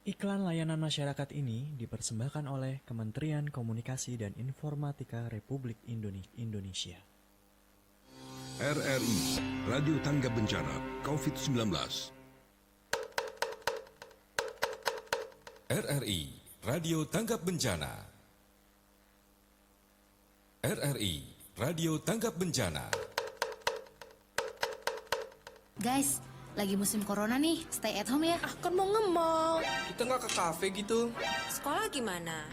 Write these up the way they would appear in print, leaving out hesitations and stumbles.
Iklan layanan masyarakat ini dipersembahkan oleh Kementerian Komunikasi dan Informatika Republik Indonesia. RRI, Radio Tanggap Bencana COVID-19. RRI, Radio Tanggap Bencana. RRI, Radio Tanggap Bencana. Guys, lagi musim corona nih, stay at home ya. Kan mau nge-mall. Kita nggak ke kafe gitu. Sekolah gimana?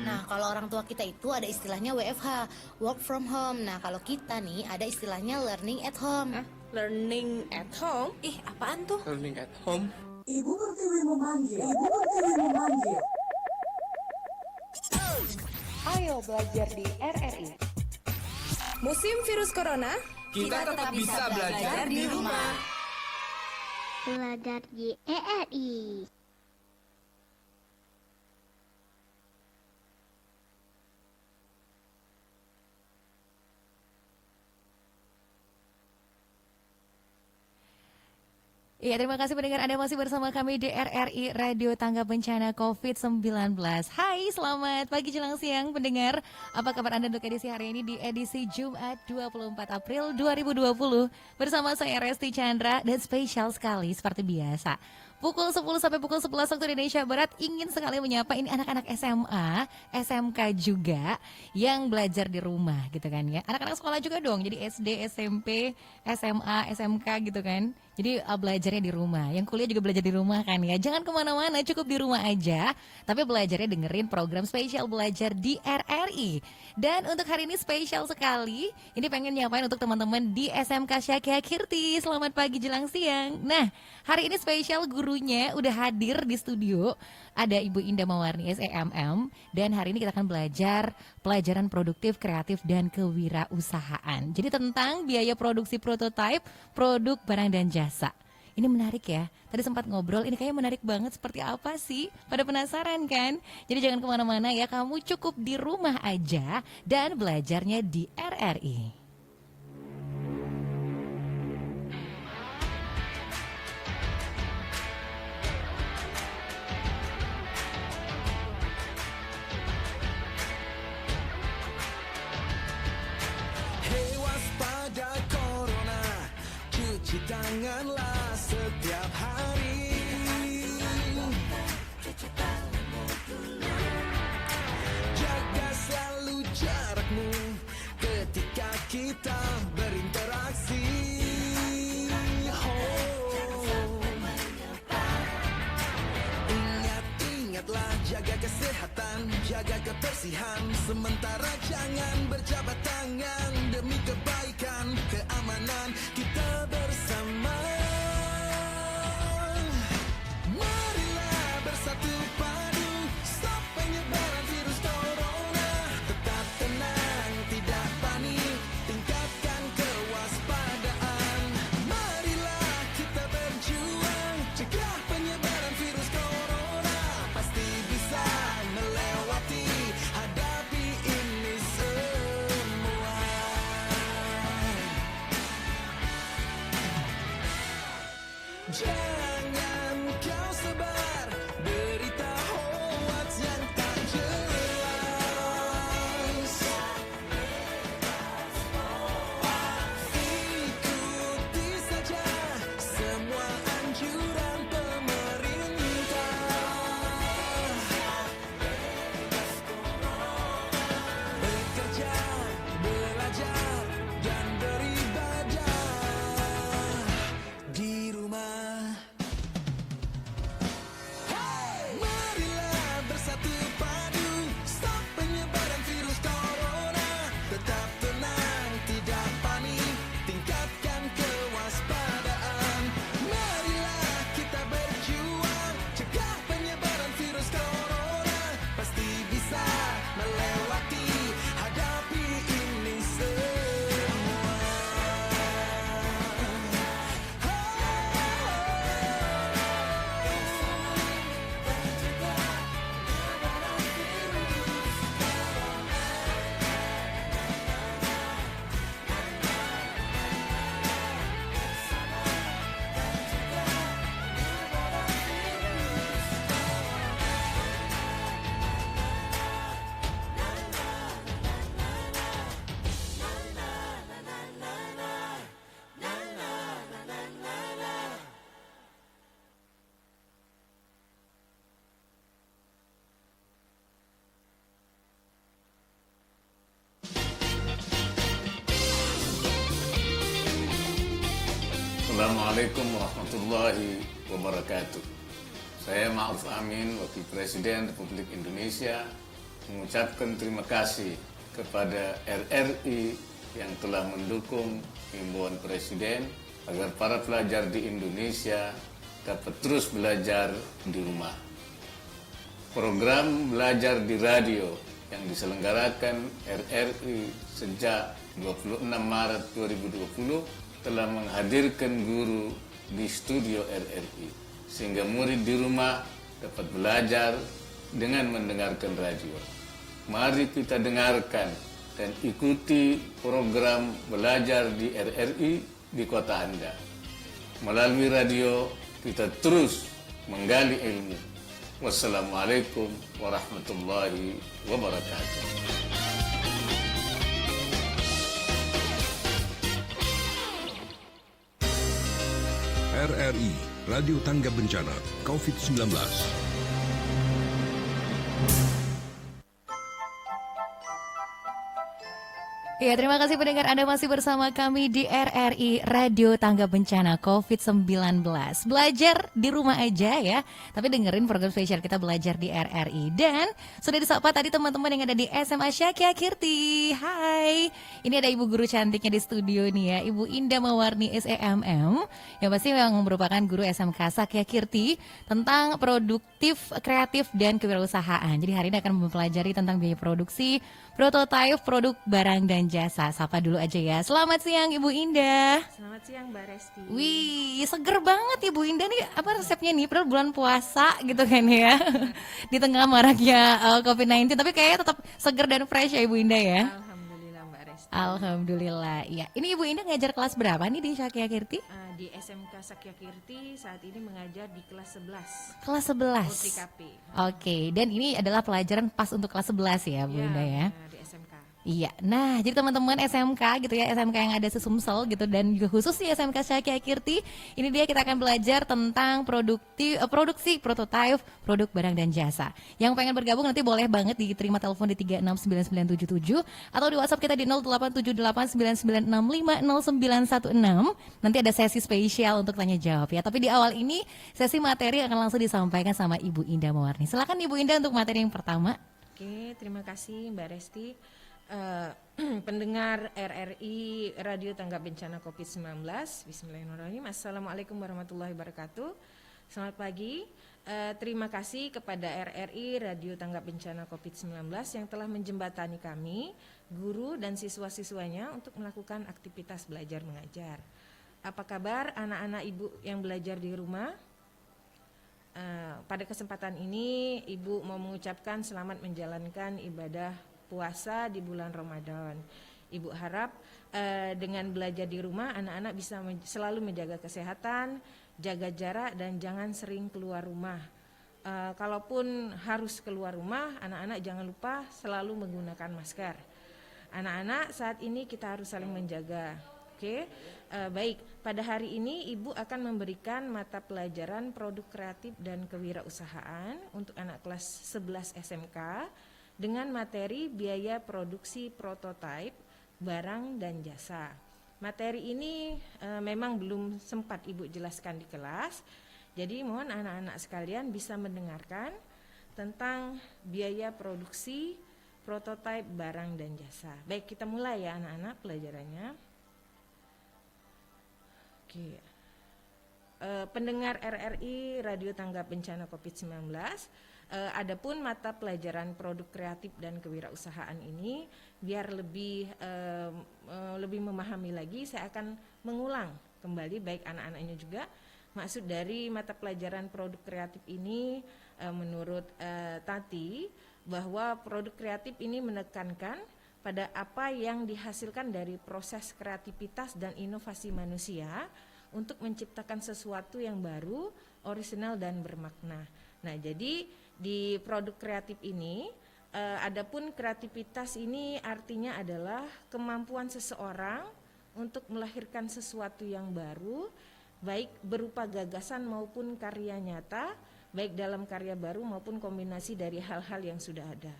Nah, kalau orang tua kita itu ada istilahnya WFH, work from home. Nah, kalau kita nih ada istilahnya learning at home. Learning at home? Ih, apaan tuh? Learning at home? Ibu Pertiwi memanggil. Ibu Pertiwi memanggil. Ayo belajar di RRI. Musim virus corona, Kita tetap bisa belajar di rumah. Belajar di RRI. Iya, terima kasih pendengar Anda masih bersama kami di RRI Radio Tanggap Bencana COVID-19. Hai, selamat pagi jelang siang pendengar. Apa kabar Anda untuk edisi hari ini di edisi Jumat 24 April 2020 bersama saya Resti Chandra dan spesial sekali seperti biasa. Pukul 10 sampai pukul 11 waktu Indonesia Barat ingin sekali menyapa ini anak-anak SMA, SMK juga yang belajar di rumah gitu kan ya. Anak-anak sekolah juga dong, jadi SD, SMP, SMA, SMK gitu kan. Jadi belajarnya di rumah, yang kuliah juga belajar di rumah kan ya. Jangan kemana-mana, cukup di rumah aja. Tapi belajarnya dengerin program spesial belajar di RRI. Dan untuk hari ini spesial sekali, ini pengen nyapain untuk teman-teman di SMK Syakia Kirti. Selamat pagi jelang siang. Nah, hari ini spesial gurunya udah hadir di studio. Ada Ibu Indah Mawarni SEMM. Dan hari ini kita akan belajar pelajaran produktif, kreatif, dan kewirausahaan. Jadi tentang biaya produksi prototipe, produk, barang, dan jasa. Ini menarik ya, tadi sempat ngobrol, ini kayaknya menarik banget, seperti apa sih? Pada penasaran kan? Jadi jangan kemana-mana ya, kamu cukup di rumah aja dan belajarnya di RRI. Hei waspada corona, cuci tanganlah setiap hari. Jaga selalu jarakmu ketika kita berinteraksi. Ingatlah jaga kesehatan, jaga kebersihan. Sementara jangan berjabat tangan demi kebaikan, keamanan kita bersama. Marilah bersatu padu, stop penyebaran virus corona. Tetap tenang, tidak panik, tingkatkan kewaspadaan. Marilah kita berjuang, cegah penyebaran virus corona. Pasti bisa melewati, hadapi ini semua. Jangan kau sebar berita hoax yang tak jelas. Ikuti saja semua anjuran pemerintah. Bekerja, belajar, dan beribadah di rumah. Assalamualaikum warahmatullahi wabarakatuh. Saya Ma'ruf Amin, Wakil Presiden Republik Indonesia, mengucapkan terima kasih kepada RRI yang telah mendukung himbauan Presiden agar para pelajar di Indonesia dapat terus belajar di rumah. Program belajar di radio yang diselenggarakan RRI sejak 26 Maret 2020 telah menghadirkan guru di studio RRI, sehingga murid di rumah dapat belajar dengan mendengarkan radio. Mari kita dengarkan dan ikuti program belajar di RRI di kota Anda. Melalui radio, kita terus menggali ilmu. Wassalamualaikum warahmatullahi wabarakatuh. RRI, Radio Tangga Bencana COVID-19. Ya, terima kasih pendengar, Anda masih bersama kami di RRI Radio Tangga Bencana COVID-19. Belajar di rumah aja ya, tapi dengerin program spesial kita belajar di RRI. Dan sudah disapa tadi teman-teman yang ada di SMA Syakia Kirti. Hai, ini ada ibu guru cantiknya di studio nih ya, Ibu Indah Mawarni SEMM, yang pasti yang merupakan guru SMK Syakia Kirti tentang produktif, kreatif, dan kewirausahaan. Jadi hari ini akan mempelajari tentang biaya produksi, prototipe, produk, barang, dan jasa. Sapa dulu aja ya. Selamat siang Ibu Indah. Selamat siang Mbak Resti. Wih, seger banget Ibu Indah nih. Apa resepnya nih? Padahal bulan puasa gitu kan ya. Di tengah maraknya COVID-19, tapi kayaknya tetap seger dan fresh ya Ibu Indah ya. Alhamdulillah Mbak Resti. Alhamdulillah. Iya. Ini Ibu Indah ngajar kelas berapa nih di Syakia Kirti? Di SMK Syakia Kirti saat ini mengajar di kelas 11. Kelas 11. UTKP. Oke, dan ini adalah pelajaran pas untuk kelas 11 ya Bu Indah ya. Di SMK. Iya, nah jadi teman-teman SMK gitu ya, SMK yang ada sesumsel gitu, dan juga khusus di SMK Syakia Kirti, ini dia kita akan belajar tentang produksi, prototipe, produk, barang, dan jasa. Yang pengen bergabung nanti boleh banget diterima telepon di 369977 atau di WhatsApp kita di 087899650916. Nanti ada sesi spesial untuk tanya jawab ya. Tapi di awal ini sesi materi akan langsung disampaikan sama Ibu Indah Mawarni. Silakan Ibu Indah untuk materi yang pertama. Oke, terima kasih Mbak Resti. Pendengar RRI Radio Tangga Bencana COVID-19, Bismillahirrahmanirrahim. Assalamualaikum warahmatullahi wabarakatuh. Selamat pagi. Terima kasih kepada RRI Radio Tangga Bencana COVID-19 yang telah menjembatani kami, guru dan siswa-siswanya untuk melakukan aktivitas belajar mengajar. Apa kabar anak-anak ibu yang belajar di rumah? Pada kesempatan ini Ibu mau mengucapkan selamat menjalankan ibadah puasa di bulan Ramadan. Ibu harap dengan belajar di rumah anak-anak bisa selalu menjaga kesehatan, jaga jarak, dan jangan sering keluar rumah. Kalaupun harus keluar rumah, anak-anak jangan lupa selalu menggunakan masker. Anak-anak, saat ini kita harus saling menjaga. Oke, baik. Pada hari ini Ibu akan memberikan mata pelajaran produk kreatif dan kewirausahaan untuk anak kelas 11 SMK dengan materi biaya produksi prototipe, barang, dan jasa. Materi ini memang belum sempat Ibu jelaskan di kelas, jadi mohon anak-anak sekalian bisa mendengarkan tentang biaya produksi, prototipe, barang, dan jasa. Baik, kita mulai ya anak-anak pelajarannya. Oke. Pendengar RRI Radio Tangga Bencana COVID-19, adapun mata pelajaran produk kreatif dan kewirausahaan ini, biar lebih memahami lagi, saya akan mengulang kembali baik anak-anaknya juga. Maksud dari mata pelajaran produk kreatif ini, menurut Tati, bahwa produk kreatif ini menekankan pada apa yang dihasilkan dari proses kreativitas dan inovasi manusia untuk menciptakan sesuatu yang baru, orisinal, dan bermakna. Nah, jadi di produk kreatif ini, adapun kreativitas ini artinya adalah kemampuan seseorang untuk melahirkan sesuatu yang baru, baik berupa gagasan maupun karya nyata, baik dalam karya baru maupun kombinasi dari hal-hal yang sudah ada.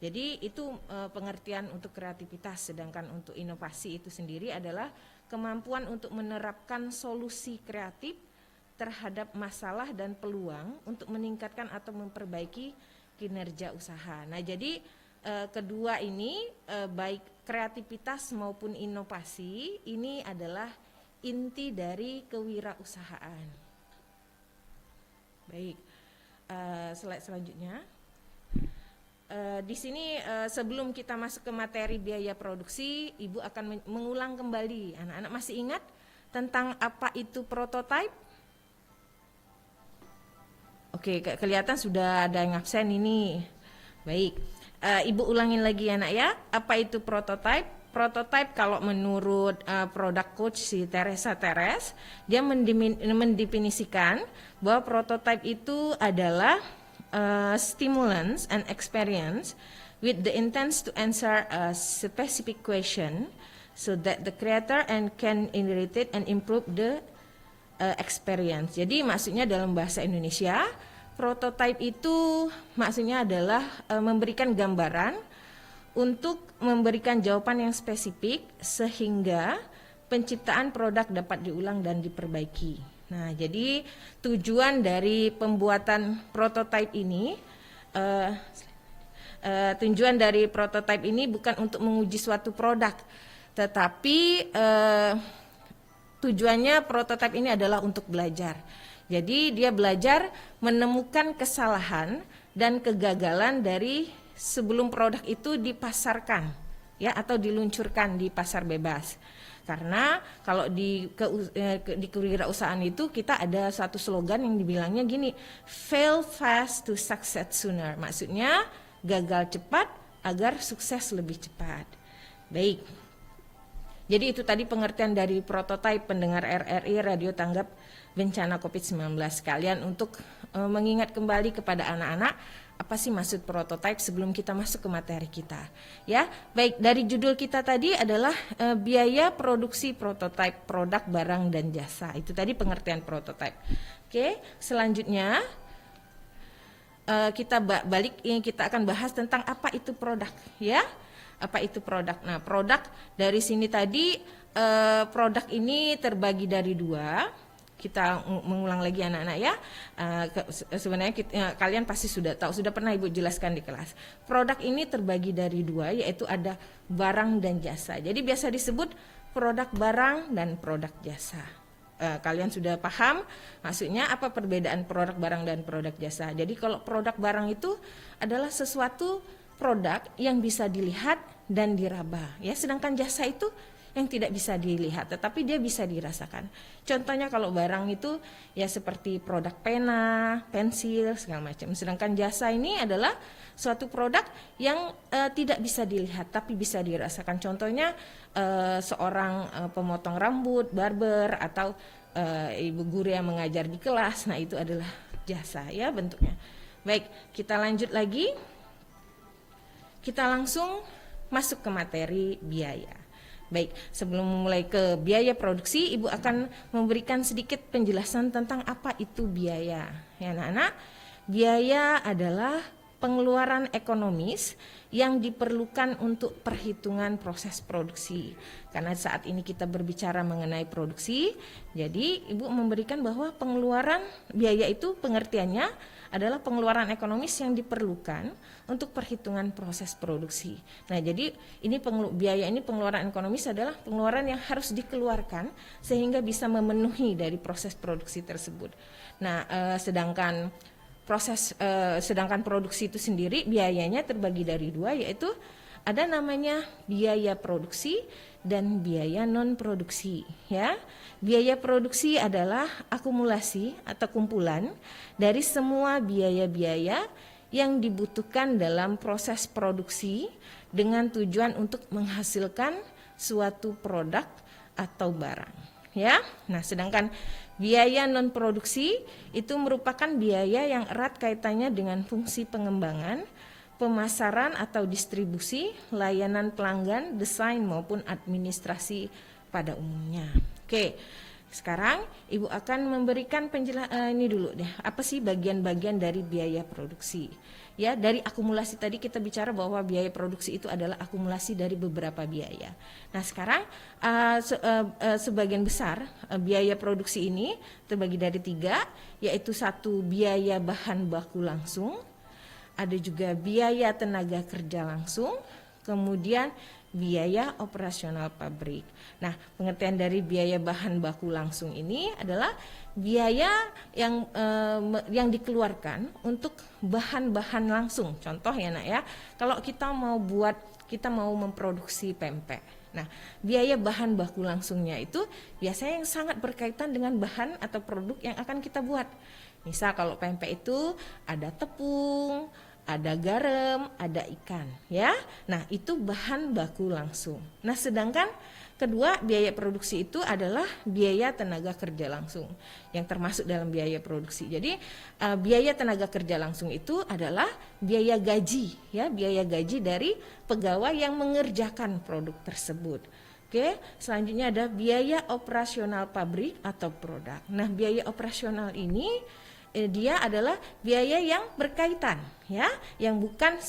Jadi itu pengertian untuk kreativitas, sedangkan untuk inovasi itu sendiri adalah kemampuan untuk menerapkan solusi kreatif terhadap masalah dan peluang untuk meningkatkan atau memperbaiki kinerja usaha. Nah, jadi kedua ini baik kreativitas maupun inovasi ini adalah inti dari kewirausahaan. Baik, slide selanjutnya. Di sini sebelum kita masuk ke materi biaya produksi, Ibu akan mengulang kembali. Anak-anak masih ingat tentang apa itu prototype? Oke, kelihatan sudah ada yang absen ini. Baik, Ibu ulangin lagi ya nak ya. Apa itu prototype? Prototype kalau menurut produk coach si Teresa Teres, dia mendefinisikan bahwa prototype itu adalah stimulants and experience with the intent to answer a specific question so that the creator can iterate it and improve the experience. Jadi maksudnya dalam bahasa Indonesia, prototype itu maksudnya adalah memberikan gambaran untuk memberikan jawaban yang spesifik sehingga penciptaan produk dapat diulang dan diperbaiki. Nah, jadi tujuan dari pembuatan prototype ini, bukan untuk menguji suatu produk, tetapi tujuannya prototype ini adalah untuk belajar. Jadi dia belajar menemukan kesalahan dan kegagalan dari sebelum produk itu dipasarkan, ya, atau diluncurkan di pasar bebas. Karena kalau di kewirausahaan itu kita ada satu slogan yang dibilangnya gini, fail fast to succeed sooner. Maksudnya gagal cepat agar sukses lebih cepat. Baik. Jadi itu tadi pengertian dari prototype pendengar RRI Radio Tanggap Bencana COVID-19 sekalian untuk mengingat kembali kepada anak-anak apa sih maksud prototype sebelum kita masuk ke materi kita. Ya, baik, dari judul kita tadi adalah biaya produksi prototype produk barang dan jasa. Itu tadi pengertian prototype. Oke, selanjutnya kita akan bahas tentang apa itu produk, ya. Apa itu produk? Nah, produk dari sini tadi produk ini terbagi dari dua. Kita mengulang lagi anak-anak ya. Sebenarnya kalian pasti sudah tahu, sudah pernah Ibu jelaskan di kelas. Produk ini terbagi dari dua, yaitu ada barang dan jasa. Jadi biasa disebut produk barang dan produk jasa. Kalian sudah paham maksudnya apa perbedaan produk barang dan produk jasa. Jadi kalau produk barang itu adalah sesuatu produk yang bisa dilihat dan diraba, ya. Sedangkan jasa itu yang tidak bisa dilihat, tetapi dia bisa dirasakan. Contohnya kalau barang itu ya seperti produk pena, pensil, segala macam. Sedangkan jasa ini adalah suatu produk yang tidak bisa dilihat, tapi bisa dirasakan. Contohnya seorang pemotong rambut, barber, atau ibu guru yang mengajar di kelas. Nah, itu adalah jasa, ya, bentuknya. Baik, kita lanjut lagi. Kita langsung masuk ke materi biaya. Baik, sebelum memulai ke biaya produksi, Ibu akan memberikan sedikit penjelasan tentang apa itu biaya. Ya, anak-anak, biaya adalah pengeluaran ekonomis yang diperlukan untuk perhitungan proses produksi. Karena saat ini kita berbicara mengenai produksi, jadi Ibu memberikan bahwa pengeluaran biaya itu pengertiannya adalah pengeluaran ekonomis yang diperlukan untuk perhitungan proses produksi. Nah, jadi ini biaya ini pengeluaran ekonomis adalah pengeluaran yang harus dikeluarkan sehingga bisa memenuhi dari proses produksi tersebut. Nah, sedangkan produksi itu sendiri biayanya terbagi dari dua, yaitu ada namanya biaya produksi dan biaya non produksi, ya. Biaya produksi adalah akumulasi atau kumpulan dari semua biaya-biaya yang dibutuhkan dalam proses produksi dengan tujuan untuk menghasilkan suatu produk atau barang, ya. Nah, sedangkan biaya non produksi itu merupakan biaya yang erat kaitannya dengan fungsi pengembangan, pemasaran atau distribusi, layanan pelanggan, desain maupun administrasi pada umumnya. Oke. Sekarang Ibu akan memberikan ini dulu deh. Apa sih bagian-bagian dari biaya produksi? Ya, dari akumulasi tadi kita bicara bahwa biaya produksi itu adalah akumulasi dari beberapa biaya. Nah, sekarang sebagian besar biaya produksi ini terbagi dari 3, yaitu 1 biaya bahan baku langsung, ada juga biaya tenaga kerja langsung, kemudian biaya operasional pabrik. Nah, pengertian dari biaya bahan baku langsung ini adalah biaya yang dikeluarkan untuk bahan-bahan langsung. Contoh ya Nak ya, kalau kita mau memproduksi pempek. Nah, biaya bahan baku langsungnya itu biasanya yang sangat berkaitan dengan bahan atau produk yang akan kita buat. Misal kalau pempek itu ada tepung, ada garam, ada ikan, ya. Nah, itu bahan baku langsung. Nah, sedangkan kedua, biaya produksi itu adalah biaya tenaga kerja langsung yang termasuk dalam biaya produksi. Jadi, biaya tenaga kerja langsung itu adalah biaya gaji, ya, biaya gaji dari pegawai yang mengerjakan produk tersebut. Oke, selanjutnya ada biaya operasional pabrik atau produk. Nah, biaya operasional ini dia adalah biaya yang berkaitan, ya, yang bukan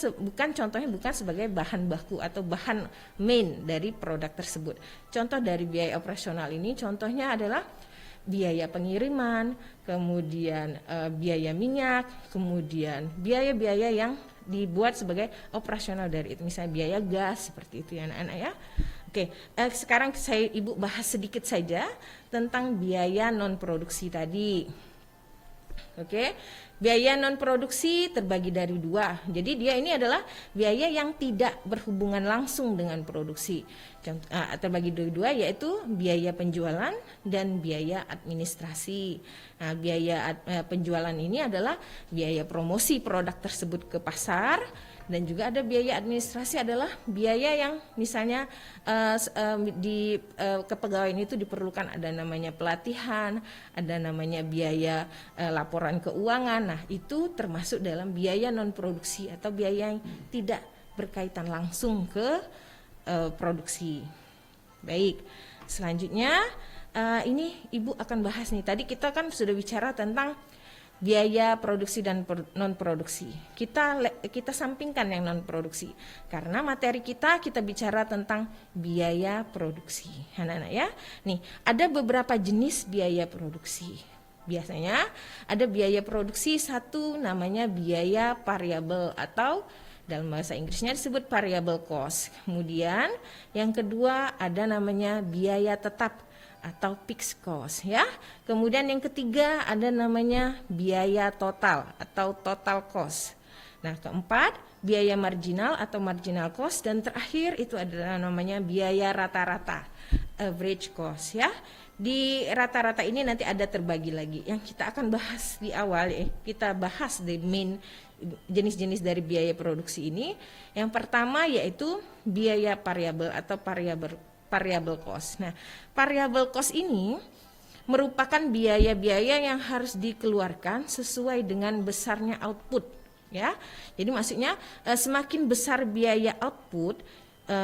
contohnya bukan sebagai bahan baku atau bahan main dari produk tersebut. Contoh dari biaya operasional ini contohnya adalah biaya pengiriman, kemudian biaya minyak, kemudian biaya-biaya yang dibuat sebagai operasional dari itu, misalnya biaya gas seperti itu ya anak-anak ya. Oke, sekarang Ibu bahas sedikit saja tentang biaya non produksi tadi. Oke, biaya non produksi terbagi dari 2. Jadi dia ini adalah biaya yang tidak berhubungan langsung dengan produksi. Terbagi dari 2 yaitu biaya penjualan dan biaya administrasi. Nah, biaya penjualan ini adalah biaya promosi produk tersebut ke pasar. Dan juga ada biaya administrasi adalah biaya yang misalnya di kepegawaian itu diperlukan ada namanya pelatihan, ada namanya biaya laporan keuangan. Nah, itu termasuk dalam biaya non produksi atau biaya yang tidak berkaitan langsung ke produksi. Baik, selanjutnya ini Ibu akan bahas nih. Tadi kita kan sudah bicara tentang biaya produksi dan non produksi. Kita sampingkan yang non produksi karena materi kita bicara tentang biaya produksi, anak-anak ya. Nih, ada beberapa jenis biaya produksi. Biasanya ada biaya produksi satu namanya biaya variabel atau dalam bahasa Inggrisnya disebut variable cost. Kemudian yang kedua ada namanya biaya tetap atau fixed cost ya. Kemudian yang ketiga ada namanya biaya total atau total cost. Nah, keempat biaya marginal atau marginal cost dan terakhir itu adalah namanya biaya rata-rata average cost ya. Di rata-rata ini nanti ada terbagi lagi. Yang kita akan bahas di awal kita bahas the main jenis-jenis dari biaya produksi ini. Yang pertama yaitu biaya variabel atau variable cost. Nah, variable cost ini merupakan biaya-biaya yang harus dikeluarkan sesuai dengan besarnya output, ya. Jadi maksudnya semakin besar biaya output,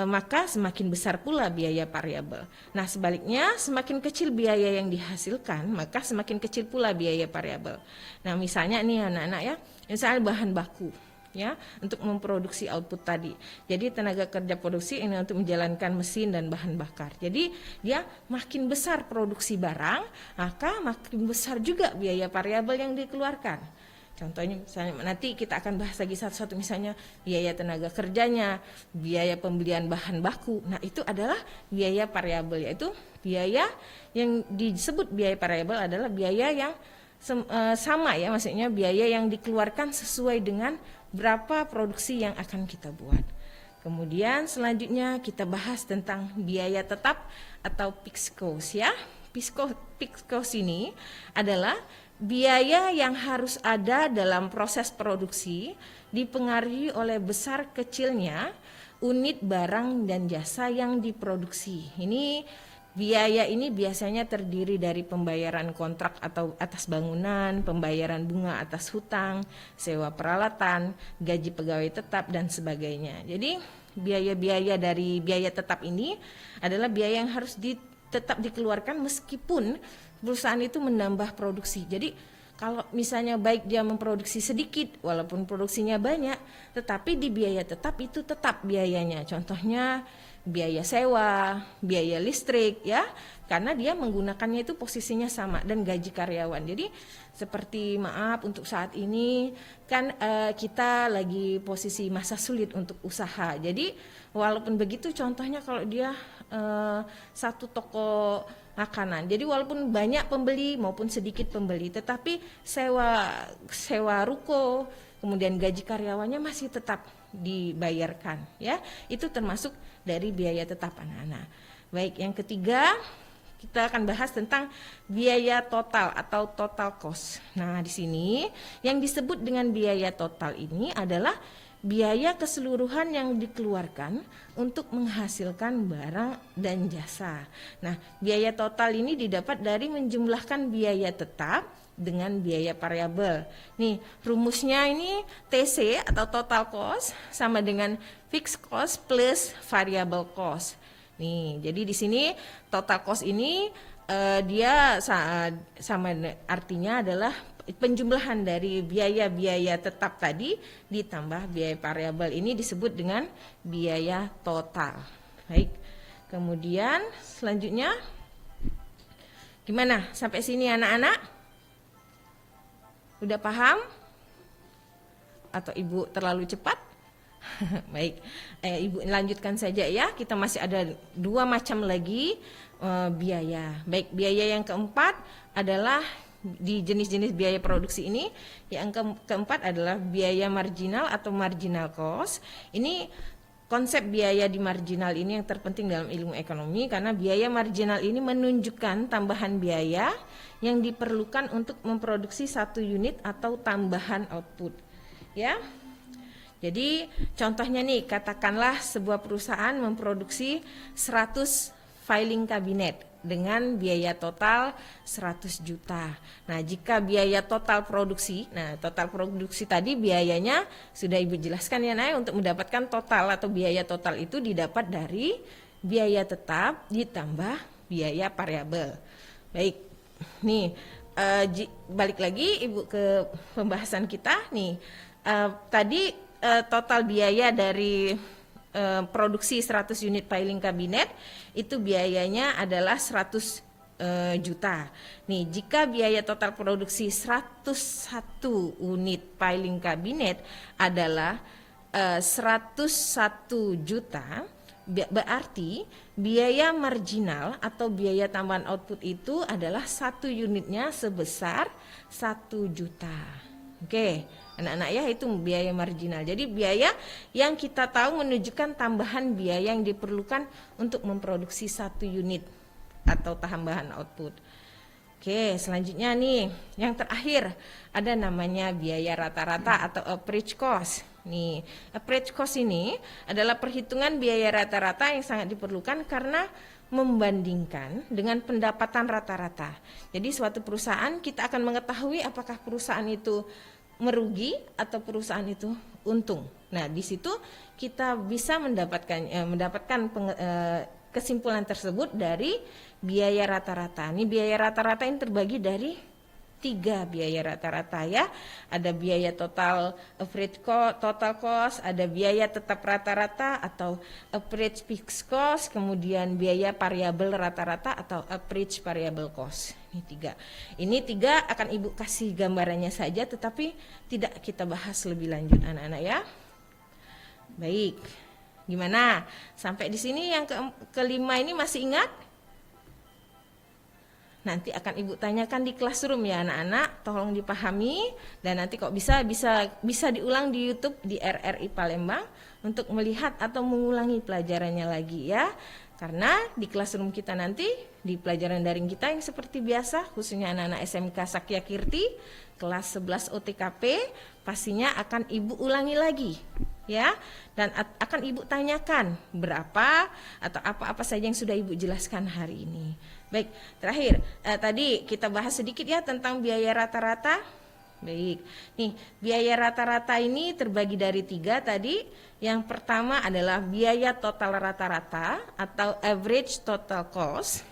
maka semakin besar pula biaya variabel. Nah, sebaliknya semakin kecil biaya yang dihasilkan, maka semakin kecil pula biaya variabel. Nah, misalnya nih anak-anak ya, misalnya bahan baku. Ya, untuk memproduksi output tadi. Jadi tenaga kerja produksi ini untuk menjalankan mesin dan bahan bakar. Jadi dia makin besar produksi barang, maka makin besar juga biaya variabel yang dikeluarkan. Contohnya misalnya nanti kita akan bahas lagi satu-satu, misalnya biaya tenaga kerjanya, biaya pembelian bahan baku. Nah, itu adalah biaya variabel, yaitu biaya yang disebut biaya variabel adalah biaya yang sama ya, maksudnya biaya yang dikeluarkan sesuai dengan berapa produksi yang akan kita buat. Kemudian selanjutnya kita bahas tentang biaya tetap atau fixed cost ya. Fixed cost ini adalah biaya yang harus ada dalam proses produksi dipengaruhi oleh besar kecilnya unit barang dan jasa yang diproduksi. Biaya ini biasanya terdiri dari pembayaran kontrak atau atas bangunan, pembayaran bunga atas hutang, sewa peralatan, gaji pegawai tetap, dan sebagainya. Jadi biaya-biaya dari biaya tetap ini adalah biaya yang harus tetap dikeluarkan meskipun perusahaan itu menambah produksi. Jadi kalau misalnya baik dia memproduksi sedikit walaupun produksinya banyak, tetapi di biaya tetap itu tetap biayanya. Contohnya biaya sewa, biaya listrik ya, karena dia menggunakannya itu posisinya sama, dan gaji karyawan. Jadi seperti maaf untuk saat ini kan kita lagi posisi masa sulit untuk usaha. Jadi walaupun begitu, contohnya kalau dia satu toko makanan, jadi walaupun banyak pembeli maupun sedikit pembeli, tetapi sewa ruko, kemudian gaji karyawannya masih tetap dibayarkan ya. Itu termasuk dari biaya tetap anak-anak. Baik, yang ketiga kita akan bahas tentang biaya total atau total cost. Nah, di sini yang disebut dengan biaya total ini adalah biaya keseluruhan yang dikeluarkan untuk menghasilkan barang dan jasa. Nah, biaya total ini didapat dari menjumlahkan biaya tetap dengan biaya variabel. Nih, rumusnya ini TC atau total cost sama dengan fixed cost plus variable cost. Nih, jadi di sini total cost ini dia sama artinya adalah penjumlahan dari biaya-biaya tetap tadi ditambah biaya variabel, ini disebut dengan biaya total. Baik, kemudian selanjutnya gimana sampai sini anak-anak? Udah paham? Atau ibu terlalu cepat? Baik, ibu lanjutkan saja ya, kita masih ada 2 macam lagi biaya. Baik, biaya yang keempat adalah di jenis-jenis biaya produksi ini, yang keempat adalah biaya marginal atau marginal cost. Ini konsep biaya di marginal ini yang terpenting dalam ilmu ekonomi, karena biaya marginal ini menunjukkan tambahan biaya yang diperlukan untuk memproduksi satu unit atau tambahan output. Ya. Jadi contohnya nih, katakanlah sebuah perusahaan memproduksi 100 filing kabinet dengan biaya total 100 juta. Nah, jika biaya total produksi, total produksi tadi biayanya sudah Ibu jelaskan ya Nay, untuk mendapatkan total atau biaya total itu didapat dari biaya tetap ditambah biaya variabel. Baik, nih balik lagi Ibu ke pembahasan kita nih. Tadi total biaya dari produksi 100 unit piling kabinet itu biayanya adalah 100 juta. Nih, jika biaya total produksi 101 unit piling kabinet adalah 101 juta, berarti biaya marginal atau biaya tambahan output itu adalah satu unitnya sebesar 1 juta. Oke, anak-anak ya, itu biaya marginal. Jadi biaya yang kita tahu menunjukkan tambahan biaya yang diperlukan untuk memproduksi satu unit atau tambahan output. Oke, selanjutnya nih, yang terakhir ada namanya biaya rata-rata atau average cost. Nih, average cost ini adalah perhitungan biaya rata-rata yang sangat diperlukan karena membandingkan dengan pendapatan rata-rata. Jadi suatu perusahaan kita akan mengetahui apakah perusahaan itu merugi atau perusahaan itu untung. Nah, di situ kita bisa mendapatkan kesimpulan tersebut dari biaya rata-rata. Ini biaya rata-rata yang terbagi dari 3 biaya rata-rata ya. Ada biaya total average cost, total cost, ada biaya tetap rata-rata atau average fixed cost, kemudian biaya variabel rata-rata atau average variable cost. Ini tiga akan Ibu kasih gambarannya saja, tetapi tidak kita bahas lebih lanjut anak-anak ya. Baik, gimana? Sampai di sini yang kelima ini masih ingat? Nanti akan Ibu tanyakan di classroom ya anak-anak, tolong dipahami, dan nanti kok bisa diulang di YouTube di RRI Palembang untuk melihat atau mengulangi pelajarannya lagi ya. Karena di classroom kita nanti, di pelajaran daring kita yang seperti biasa, khususnya anak-anak SMK Sakya Kirti, kelas 11 OTKP, pastinya akan Ibu ulangi lagi, ya. Dan akan Ibu tanyakan berapa atau apa-apa saja yang sudah Ibu jelaskan hari ini. Baik, terakhir, tadi kita bahas sedikit ya tentang biaya rata-rata. Baik, nih biaya rata-rata ini terbagi dari 3 tadi. Yang pertama adalah biaya total rata-rata atau average total cost.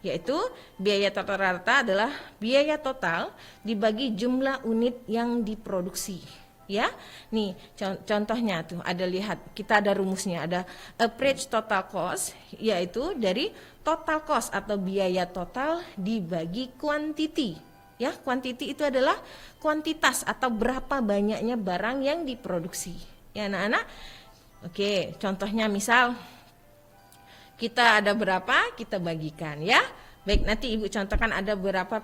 yaitu biaya total rata adalah biaya total dibagi jumlah unit yang diproduksi. Ya, nih contohnya tuh ada, lihat, kita ada rumusnya, ada average total cost, yaitu dari total cost atau biaya total dibagi quantity. Ya, quantity itu adalah kuantitas atau berapa banyaknya barang yang diproduksi. Ya anak-anak, oke, contohnya misal kita ada berapa, kita bagikan ya. Baik, nanti Ibu contohkan ada beberapa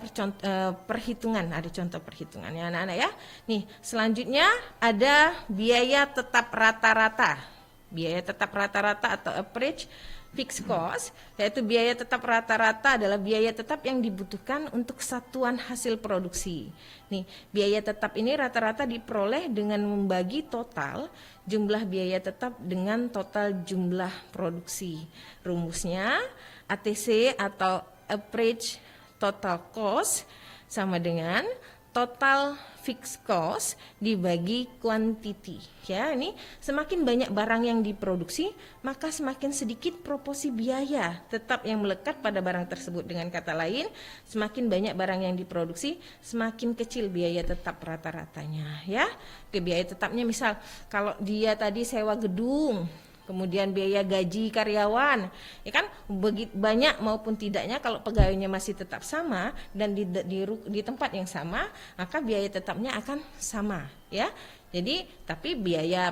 perhitungan, ada contoh perhitungan ya anak-anak ya. Nih, selanjutnya ada biaya tetap rata-rata. Biaya tetap rata-rata atau average fixed cost, yaitu biaya tetap rata-rata adalah biaya tetap yang dibutuhkan untuk satuan hasil produksi. Nih, biaya tetap ini rata-rata diperoleh dengan membagi total jumlah biaya tetap dengan total jumlah produksi. Rumusnya ATC atau average total cost sama dengan total fixed cost dibagi quantity. Ya, ini semakin banyak barang yang diproduksi, maka semakin sedikit proporsi biaya tetap yang melekat pada barang tersebut. Dengan kata lain, semakin banyak barang yang diproduksi, semakin kecil biaya tetap rata-ratanya. Ya, biaya tetapnya misal kalau dia tadi sewa gedung, kemudian biaya gaji karyawan, ya kan, begitu banyak maupun tidaknya kalau pegawainya masih tetap sama dan di tempat yang sama, maka biaya tetapnya akan sama, ya. Jadi, tapi biaya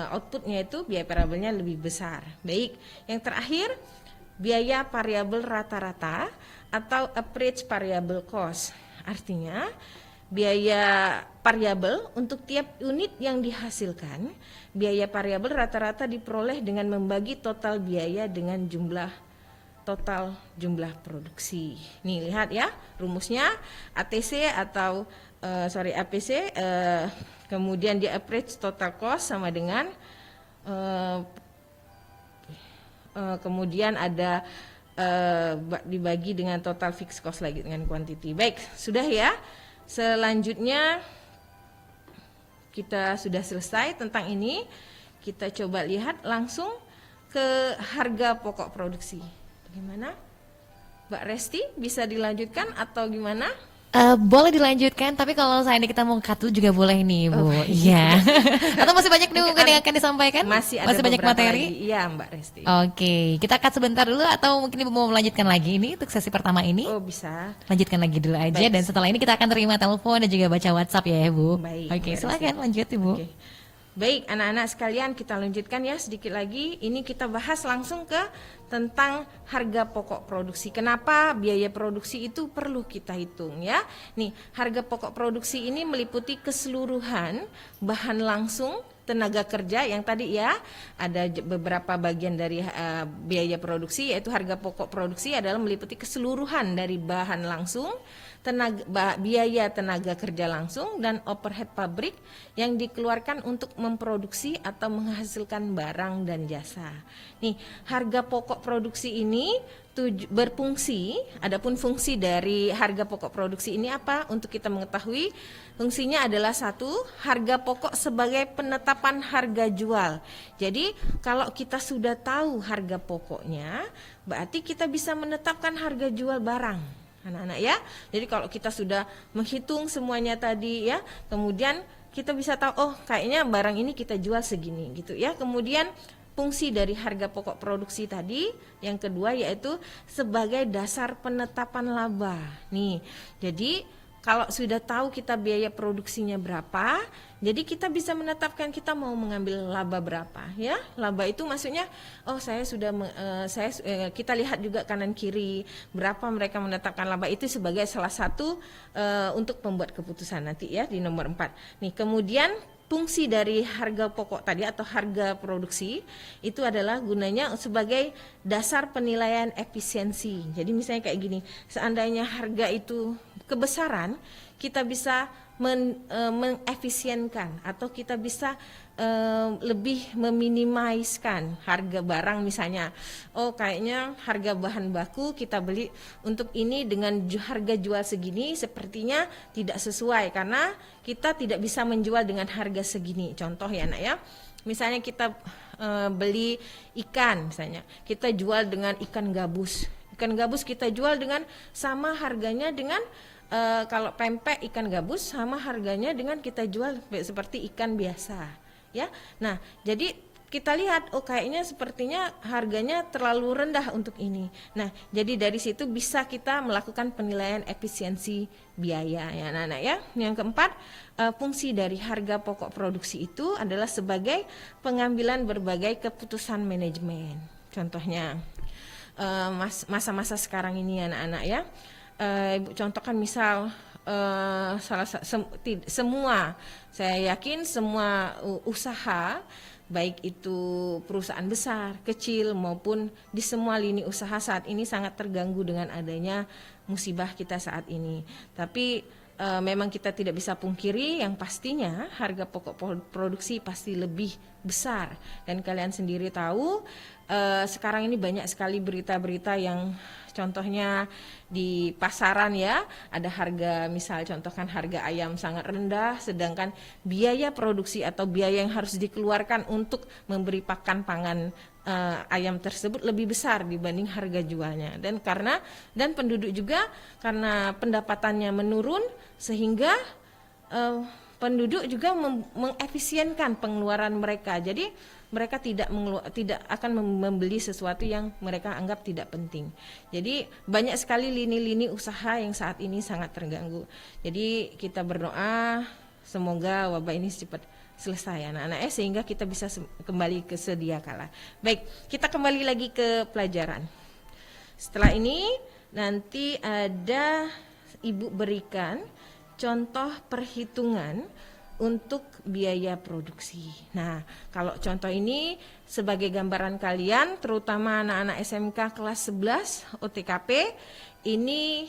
outputnya itu biaya variabelnya lebih besar. Baik, yang terakhir biaya variabel rata-rata atau average variable cost. Artinya biaya variabel untuk tiap unit yang dihasilkan, biaya variabel rata-rata diperoleh dengan membagi total biaya dengan total jumlah produksi. Nih lihat ya, rumusnya ATC atau APC, kemudian di average total cost sama dengan kemudian ada dibagi dengan total fixed cost lagi dengan quantity. Baik, sudah ya. Selanjutnya kita sudah selesai tentang ini. Kita coba lihat langsung ke harga pokok produksi. Bagaimana? Mbak Resti, bisa dilanjutkan atau gimana? Boleh dilanjutkan, tapi kalau seandainya kita mau cut juga boleh nih, Bu. Iya. Atau masih banyak nih mungkin yang akan disampaikan? Masih banyak materi? Iya, Mbak Resti. Oke, kita cut sebentar dulu atau mungkin Ibu mau melanjutkan lagi ini untuk sesi pertama ini? Oh, bisa. Lanjutkan lagi dulu aja. Baik. Dan setelah ini kita akan terima telepon dan juga baca WhatsApp ya, Bu. Baik. Oke, silakan lanjut, Ibu. Oke. Baik, anak-anak sekalian, kita lanjutkan ya sedikit lagi. Ini kita bahas langsung ke tentang harga pokok produksi. Kenapa biaya produksi itu perlu kita hitung ya? Nih, harga pokok produksi ini meliputi keseluruhan bahan langsung, tenaga kerja yang tadi ya, ada beberapa bagian dari biaya produksi, yaitu harga pokok produksi adalah meliputi keseluruhan dari bahan langsung, biaya tenaga kerja langsung, dan overhead pabrik yang dikeluarkan untuk memproduksi atau menghasilkan barang dan jasa. Nih, harga pokok produksi ini berfungsi, adapun fungsi dari harga pokok produksi ini apa? Untuk kita mengetahui, fungsinya adalah satu, harga pokok sebagai penetapan harga jual. Jadi kalau kita sudah tahu harga pokoknya, berarti kita bisa menetapkan harga jual barang, anak-anak ya. Jadi kalau kita sudah menghitung semuanya tadi ya, kemudian kita bisa tahu, oh kayaknya barang ini kita jual segini gitu ya. Kemudian fungsi dari harga pokok produksi tadi, yang kedua yaitu sebagai dasar penetapan laba. Nih, jadi kalau sudah tahu kita biaya produksinya berapa, jadi kita bisa menetapkan kita mau mengambil laba berapa ya. Laba itu maksudnya, oh saya sudah kita lihat juga kanan kiri berapa mereka menetapkan laba, itu sebagai salah satu untuk membuat keputusan nanti ya di nomor 4. Nih, kemudian fungsi dari harga pokok tadi atau harga produksi itu adalah gunanya sebagai dasar penilaian efisiensi. Jadi misalnya kayak gini, seandainya harga itu kebesaran, kita bisa mengefisienkan atau kita bisa lebih meminimaliskan harga barang. Misalnya, oh kayaknya harga bahan baku kita beli untuk ini dengan harga jual segini sepertinya tidak sesuai karena kita tidak bisa menjual dengan harga segini. Contoh ya nak ya, misalnya kita beli ikan, misalnya kita jual dengan ikan gabus Ikan gabus kita jual dengan sama harganya dengan kalau pempek ikan gabus sama harganya dengan kita jual seperti ikan biasa, ya. Nah, jadi kita lihat, oh kayaknya sepertinya harganya terlalu rendah untuk ini. Nah, jadi dari situ bisa kita melakukan penilaian efisiensi biaya, ya anak-anak ya. Yang keempat, fungsi dari harga pokok produksi itu adalah sebagai pengambilan berbagai keputusan manajemen. Contohnya masa-masa sekarang ini anak-anak ya. Ibu contohkan misal semua, saya yakin semua usaha baik itu perusahaan besar, kecil maupun di semua lini usaha saat ini sangat terganggu dengan adanya musibah kita saat ini. Tapi memang kita tidak bisa pungkiri yang pastinya harga pokok produksi pasti lebih besar. Dan kalian sendiri tahu sekarang ini banyak sekali berita-berita yang contohnya di pasaran ya, ada harga misal contohkan harga ayam sangat rendah, sedangkan biaya produksi atau biaya yang harus dikeluarkan untuk memberi pakan pangan ayam tersebut lebih besar dibanding harga jualnya. Dan penduduk juga karena pendapatannya menurun sehingga penduduk juga mengefisienkan pengeluaran mereka. Jadi mereka tidak akan membeli sesuatu yang mereka anggap tidak penting. Jadi banyak sekali lini-lini usaha yang saat ini sangat terganggu. Jadi kita berdoa semoga wabah ini cepat selesai anak-anak sehingga kita bisa kembali ke sedia kala. Baik, kita kembali lagi ke pelajaran. Setelah ini nanti ada Ibu berikan contoh perhitungan untuk biaya produksi. Nah, kalau contoh ini sebagai gambaran kalian, terutama anak-anak SMK kelas 11 OTKP, ini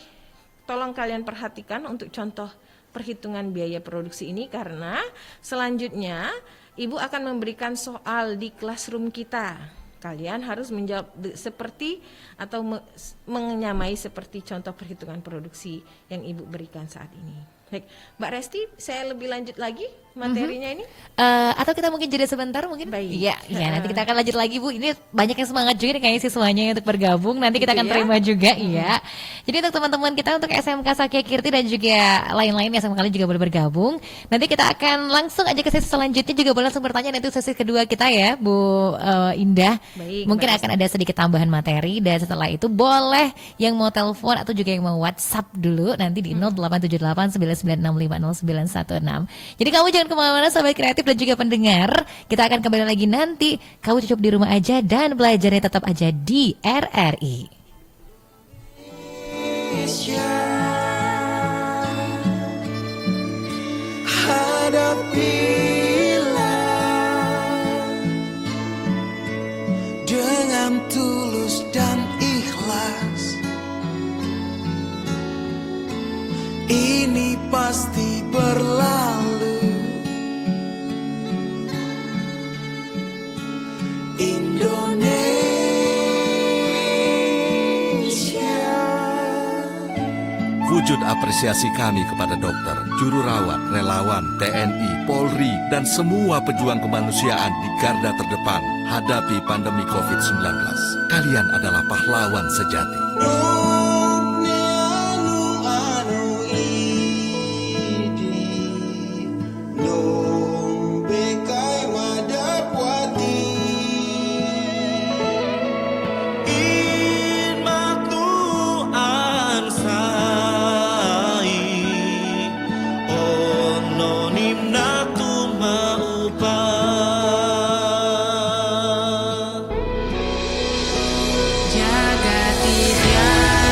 tolong kalian perhatikan untuk contoh perhitungan biaya produksi ini, karena selanjutnya Ibu akan memberikan soal di classroom kita. Kalian harus menjawab seperti atau menyamai seperti contoh perhitungan produksi yang Ibu berikan saat ini. Baik, Mbak Resti, saya lebih lanjut lagi materinya ini. Atau kita mungkin jeda sebentar mungkin. Baik. Iya, nanti kita akan lanjut lagi Bu. Ini banyak yang semangat juga nih kayaknya siswanya untuk bergabung. Nanti kita akan terima juga, iya. Jadi untuk teman-teman kita untuk SMK Sakya Kirti dan juga lain-lain SMK lain juga boleh bergabung. Nanti kita akan langsung aja ke sesi selanjutnya, juga boleh langsung bertanya nanti sesi kedua kita ya, Bu Indah. Baik, mungkin akan ada sedikit tambahan materi, dan setelah itu boleh yang mau telepon atau juga yang mau WhatsApp dulu nanti di 087899650916. Jadi kamu jangan kemana-mana sahabat kreatif dan juga pendengar. Kita akan kembali lagi nanti. Kamu cukup di rumah aja dan belajarnya tetap aja di RRI. Hadapilah dengan tulus dan ikhlas. Ini pasti berlalu. Indonesia. Wujud apresiasi kami kepada dokter, juru rawat, relawan, TNI, Polri, dan semua pejuang kemanusiaan di garda terdepan hadapi pandemi COVID-19. Kalian adalah pahlawan sejati. Jaga tidak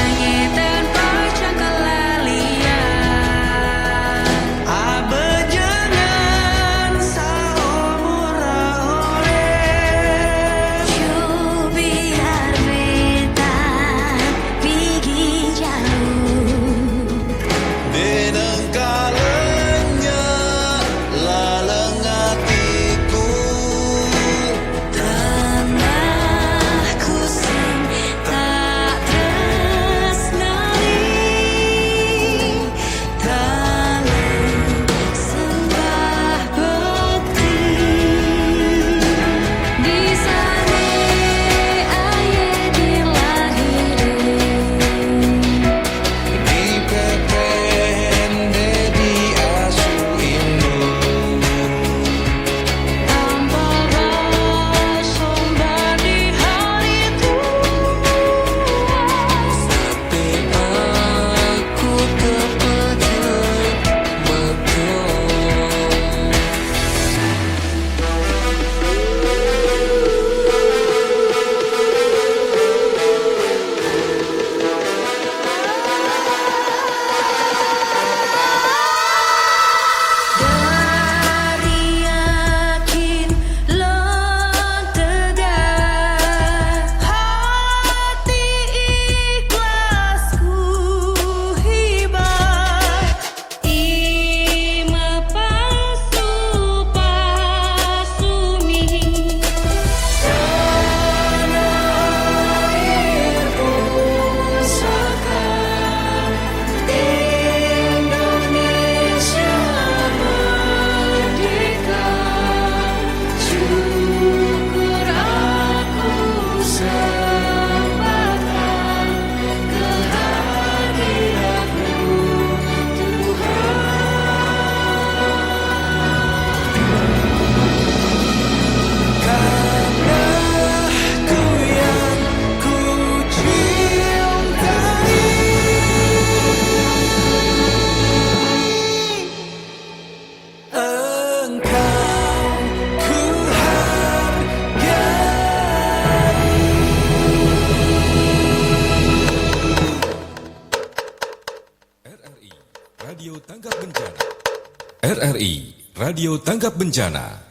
RRI Radio Tanggap Bencana.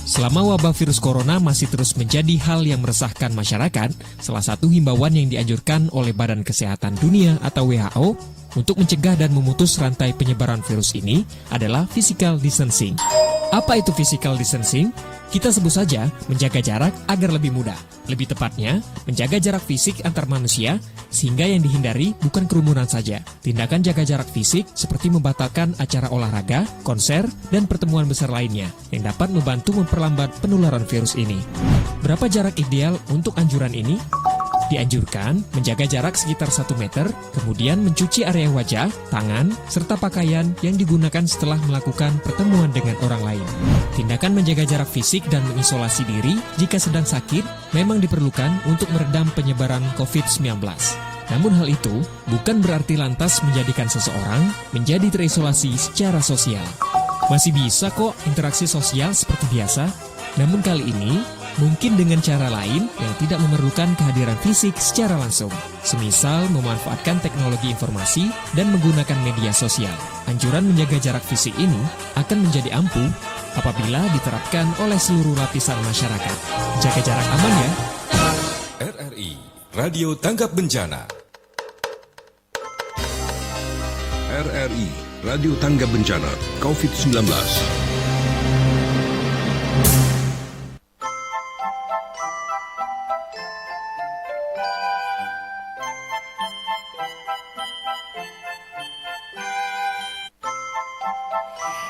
Selama wabah virus corona masih terus menjadi hal yang meresahkan masyarakat, salah satu himbauan yang dianjurkan oleh Badan Kesehatan Dunia atau WHO untuk mencegah dan memutus rantai penyebaran virus ini adalah physical distancing. Apa itu physical distancing? Kita sebut saja menjaga jarak agar lebih mudah. Lebih tepatnya, menjaga jarak fisik antar manusia sehingga yang dihindari bukan kerumunan saja. Tindakan jaga jarak fisik seperti membatalkan acara olahraga, konser, dan pertemuan besar lainnya yang dapat membantu memperlambat penularan virus ini. Berapa jarak ideal untuk anjuran ini? Dianjurkan menjaga jarak sekitar 1 meter, kemudian mencuci area wajah, tangan, serta pakaian yang digunakan setelah melakukan pertemuan dengan orang lain. Tindakan menjaga jarak fisik dan mengisolasi diri jika sedang sakit memang diperlukan untuk meredam penyebaran COVID-19. Namun hal itu bukan berarti lantas menjadikan seseorang menjadi terisolasi secara sosial. Masih bisa kok interaksi sosial seperti biasa, namun kali ini mungkin dengan cara lain yang tidak memerlukan kehadiran fisik secara langsung. Semisal memanfaatkan teknologi informasi dan menggunakan media sosial. Anjuran menjaga jarak fisik ini akan menjadi ampuh apabila diterapkan oleh seluruh lapisan masyarakat. Jaga jarak aman ya. RRI Radio Tanggap Bencana. RRI Radio Tanggap Bencana COVID-19.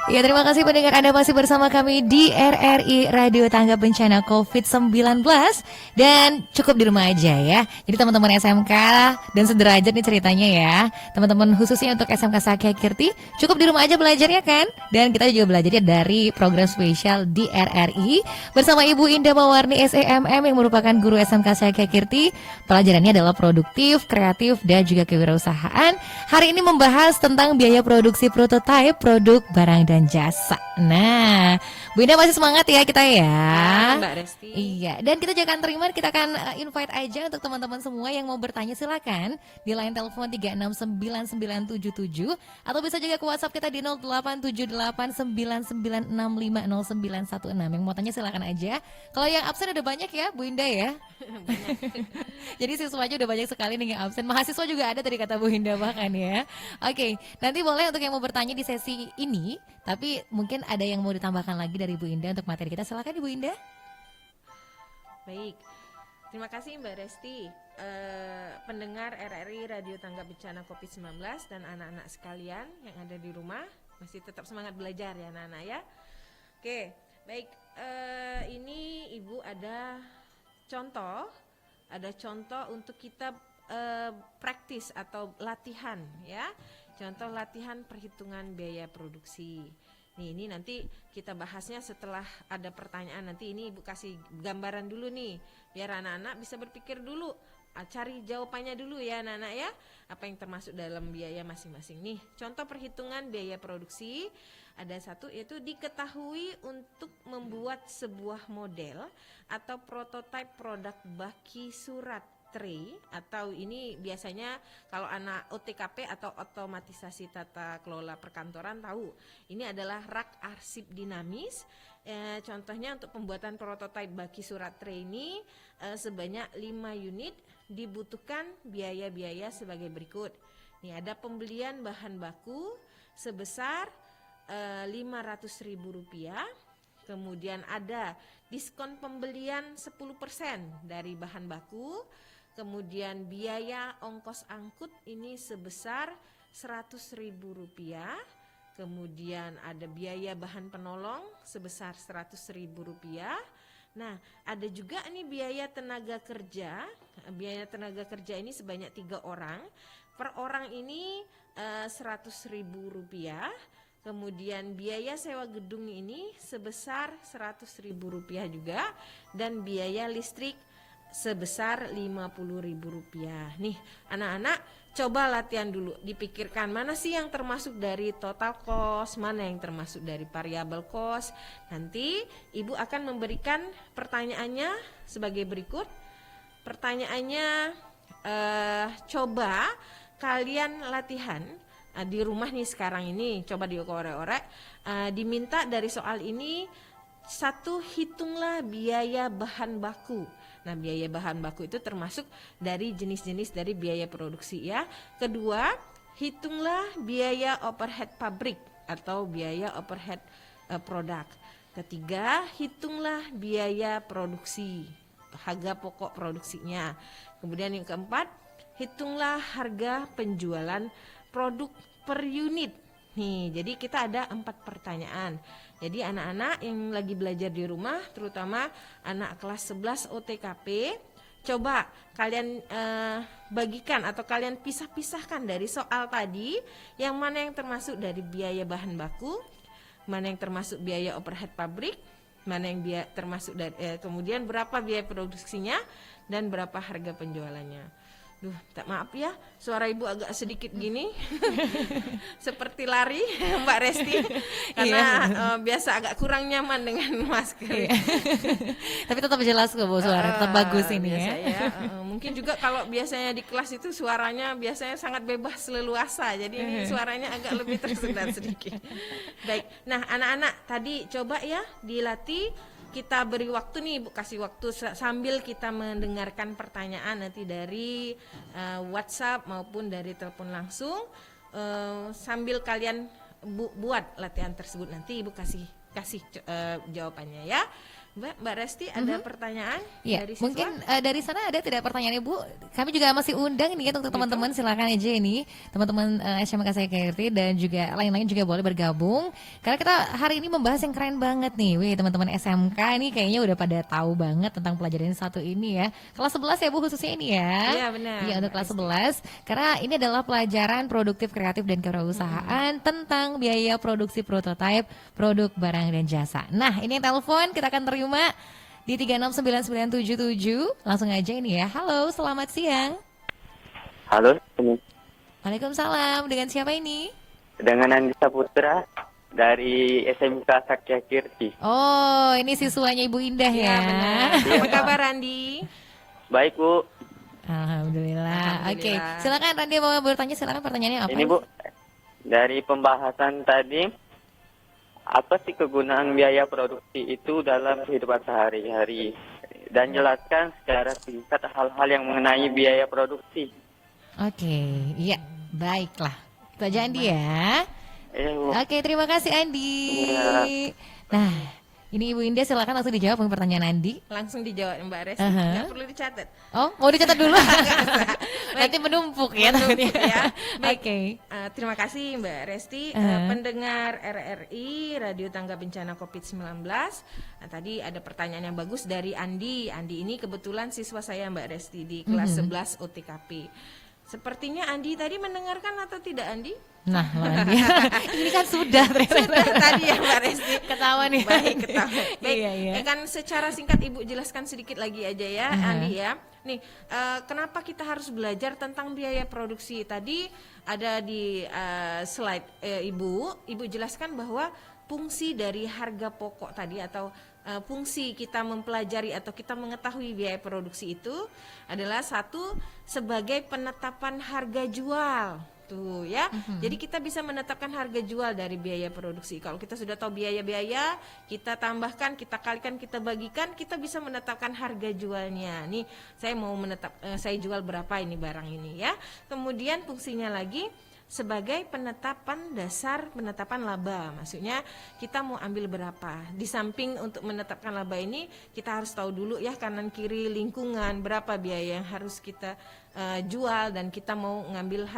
Ya, terima kasih pendengar, Anda masih bersama kami di RRI Radio Tanggap Bencana COVID-19. Dan cukup di rumah aja ya. Jadi teman-teman SMK dan sederajat nih ceritanya ya. Teman-teman khususnya untuk SMK Sakya Kirti, cukup di rumah aja belajarnya kan. Dan kita juga belajarnya dari program spesial di RRI bersama Ibu Indah Mawarni SEMM yang merupakan guru SMK Sakya Kirti. Pelajarannya adalah produktif, kreatif, dan juga kewirausahaan. Hari ini membahas tentang biaya produksi prototipe produk barang dan jasa. Nah, Bu Indah masih semangat ya kita ya, Mbak Resti. Iya, dan kita jangan terima, kita akan invite aja untuk teman-teman semua yang mau bertanya, silakan di line telepon 369977 atau bisa juga ke WhatsApp kita di 087899650916. Yang mau tanya silakan aja. Kalau yang absen udah banyak ya Bu Indah ya. Jadi siswanya udah banyak sekali nih yang absen. Mahasiswa juga ada tadi kata Bu Indah bahkan ya. Oke, nanti boleh untuk yang mau bertanya di sesi ini. Tapi mungkin ada yang mau ditambahkan lagi dari Bu Indah untuk materi kita. Silakan Ibu Indah. Baik, terima kasih Mbak Resti. Pendengar RRI Radio Tanggap Bencana COVID-19 dan anak-anak sekalian yang ada di rumah, masih tetap semangat belajar ya anak-anak ya. Oke, baik, ini Ibu ada contoh untuk kita praktis atau latihan ya. Contoh latihan perhitungan biaya produksi. Nih, ini nanti kita bahasnya setelah ada pertanyaan. Nanti ini Ibu kasih gambaran dulu nih, biar anak-anak bisa berpikir dulu, cari jawabannya dulu ya anak-anak ya, apa yang termasuk dalam biaya masing-masing. Nih, contoh perhitungan biaya produksi ada satu, yaitu diketahui untuk membuat sebuah model atau prototipe produk baki surat tray, atau ini biasanya kalau anak OTKP atau otomatisasi tata kelola perkantoran tahu, ini adalah rak arsip dinamis. Contohnya untuk pembuatan prototipe baki surat tray ini sebanyak 5 unit dibutuhkan biaya-biaya sebagai berikut. Nih, ada pembelian bahan baku sebesar Rp500.000, kemudian ada diskon pembelian 10% dari bahan baku. Kemudian biaya ongkos angkut ini sebesar Rp100.000. Kemudian ada biaya bahan penolong sebesar Rp100.000. Nah, ada juga nih biaya tenaga kerja. Biaya tenaga kerja ini sebanyak 3 orang. Per orang ini Rp100.000. Kemudian biaya sewa gedung ini sebesar Rp100.000 juga, dan biaya listrik sebesar Rp50.000. Nih, anak-anak coba latihan dulu, dipikirkan mana sih yang termasuk dari total cost, mana yang termasuk dari variable cost. Nanti Ibu akan memberikan pertanyaannya sebagai berikut. Pertanyaannya, coba kalian latihan di rumah nih sekarang ini, coba diorek-orek, diminta dari soal ini, 1, hitunglah biaya bahan baku. Nah, biaya bahan baku itu termasuk dari jenis-jenis dari biaya produksi ya. Kedua, hitunglah biaya overhead pabrik atau biaya overhead produk. Ketiga, hitunglah biaya produksi, harga pokok produksinya. Kemudian yang keempat, hitunglah harga penjualan produk per unit. Nih, jadi kita ada 4 pertanyaan. Jadi anak-anak yang lagi belajar di rumah, terutama anak kelas 11 OTKP, coba kalian bagikan atau kalian pisah-pisahkan dari soal tadi, yang mana yang termasuk dari biaya bahan baku, mana yang termasuk biaya overhead pabrik, mana yang termasuk dari kemudian berapa biaya produksinya dan berapa harga penjualannya. Duh, maaf ya, suara ibu agak sedikit gini, seperti lari Mbak Resti, karena biasa agak kurang nyaman dengan masker. Tapi tetap jelas kok Bu, suara tetap bagus ini ya. Mungkin juga kalau biasanya di kelas itu suaranya biasanya sangat bebas leluasa, jadi ini suaranya agak lebih tersendat sedikit. Baik, nah anak-anak tadi coba ya dilatih. Kita beri waktu nih, Bu, kasih waktu sambil kita mendengarkan pertanyaan nanti dari WhatsApp maupun dari telepon langsung, sambil kalian buat latihan tersebut, nanti Ibu kasih jawabannya ya. Mbak Resti, ada pertanyaan dari siswa? Mungkin dari sana ada tidak pertanyaan Ibu? Kami juga masih undang nih untuk teman-teman, silakan aja ini teman-teman SMK saya KRT dan juga lain-lain juga boleh bergabung. Karena kita hari ini membahas yang keren banget nih, teman-teman SMK ini kayaknya udah pada tahu banget tentang pelajaran satu ini ya. Kelas 11 ya Bu khususnya ini ya. Iya benar. Iya untuk kelas 11. Karena ini adalah pelajaran produktif, kreatif dan kewirausahaan tentang biaya produksi prototipe produk barang dan jasa. Nah ini yang telepon kita akan terima di 369977. Langsung aja ini ya. Halo, selamat siang. Halo. Waalaikumsalam. Dengan siapa ini? Dengan Andi Saputra dari SMK Sakya Kirti. Oh, ini siswanya Ibu Indah ya. Apa kabar Andi? Baik Bu. Alhamdulillah. Oke, silakan Andi mau bertanya, silakan pertanyaannya apa? Ini Bu, dari pembahasan tadi, apa sih kegunaan biaya produksi itu dalam kehidupan sehari-hari? Dan jelaskan secara singkat hal-hal yang mengenai biaya produksi. Oke, iya, baiklah. Itu aja Andi ya. Oke, terima kasih Andi. Nah, ini Ibu Indah silakan langsung dijawab pertanyaan Andi. Langsung dijawab Mbak Resti, nggak perlu dicatat. Oh, mau dicatat dulu? Nanti menumpuk ya. Baik, terima kasih Mbak Resti. Pendengar RRI Radio Tangga Bencana COVID-19. Nah, tadi ada pertanyaan yang bagus dari Andi. Andi ini kebetulan siswa saya Mbak Resti di kelas 11 OTKP. Sepertinya Andi tadi mendengarkan atau tidak Andi? Nah, ini kan sudah tadi ya Mbak Resti. Ketawa nih. Baik, ketawa. Baik, iya. Kan secara singkat Ibu jelaskan sedikit lagi aja ya Andi ya. Nih, kenapa kita harus belajar tentang biaya produksi? Tadi ada di slide Ibu jelaskan bahwa fungsi dari harga pokok tadi atau fungsi kita mempelajari atau kita mengetahui biaya produksi itu adalah satu sebagai penetapan harga jual. Tuh ya. Jadi kita bisa menetapkan harga jual dari biaya produksi. Kalau kita sudah tahu biaya-biaya, kita tambahkan, kita kalikan, kita bagikan, kita bisa menetapkan harga jualnya. Nih, saya mau saya jual berapa ini barang ini ya. Kemudian fungsinya lagi sebagai penetapan dasar penetapan laba. Maksudnya kita mau ambil berapa. Di samping untuk menetapkan laba ini kita harus tahu dulu ya kanan kiri lingkungan berapa biaya yang harus kita jual dan kita mau ngambil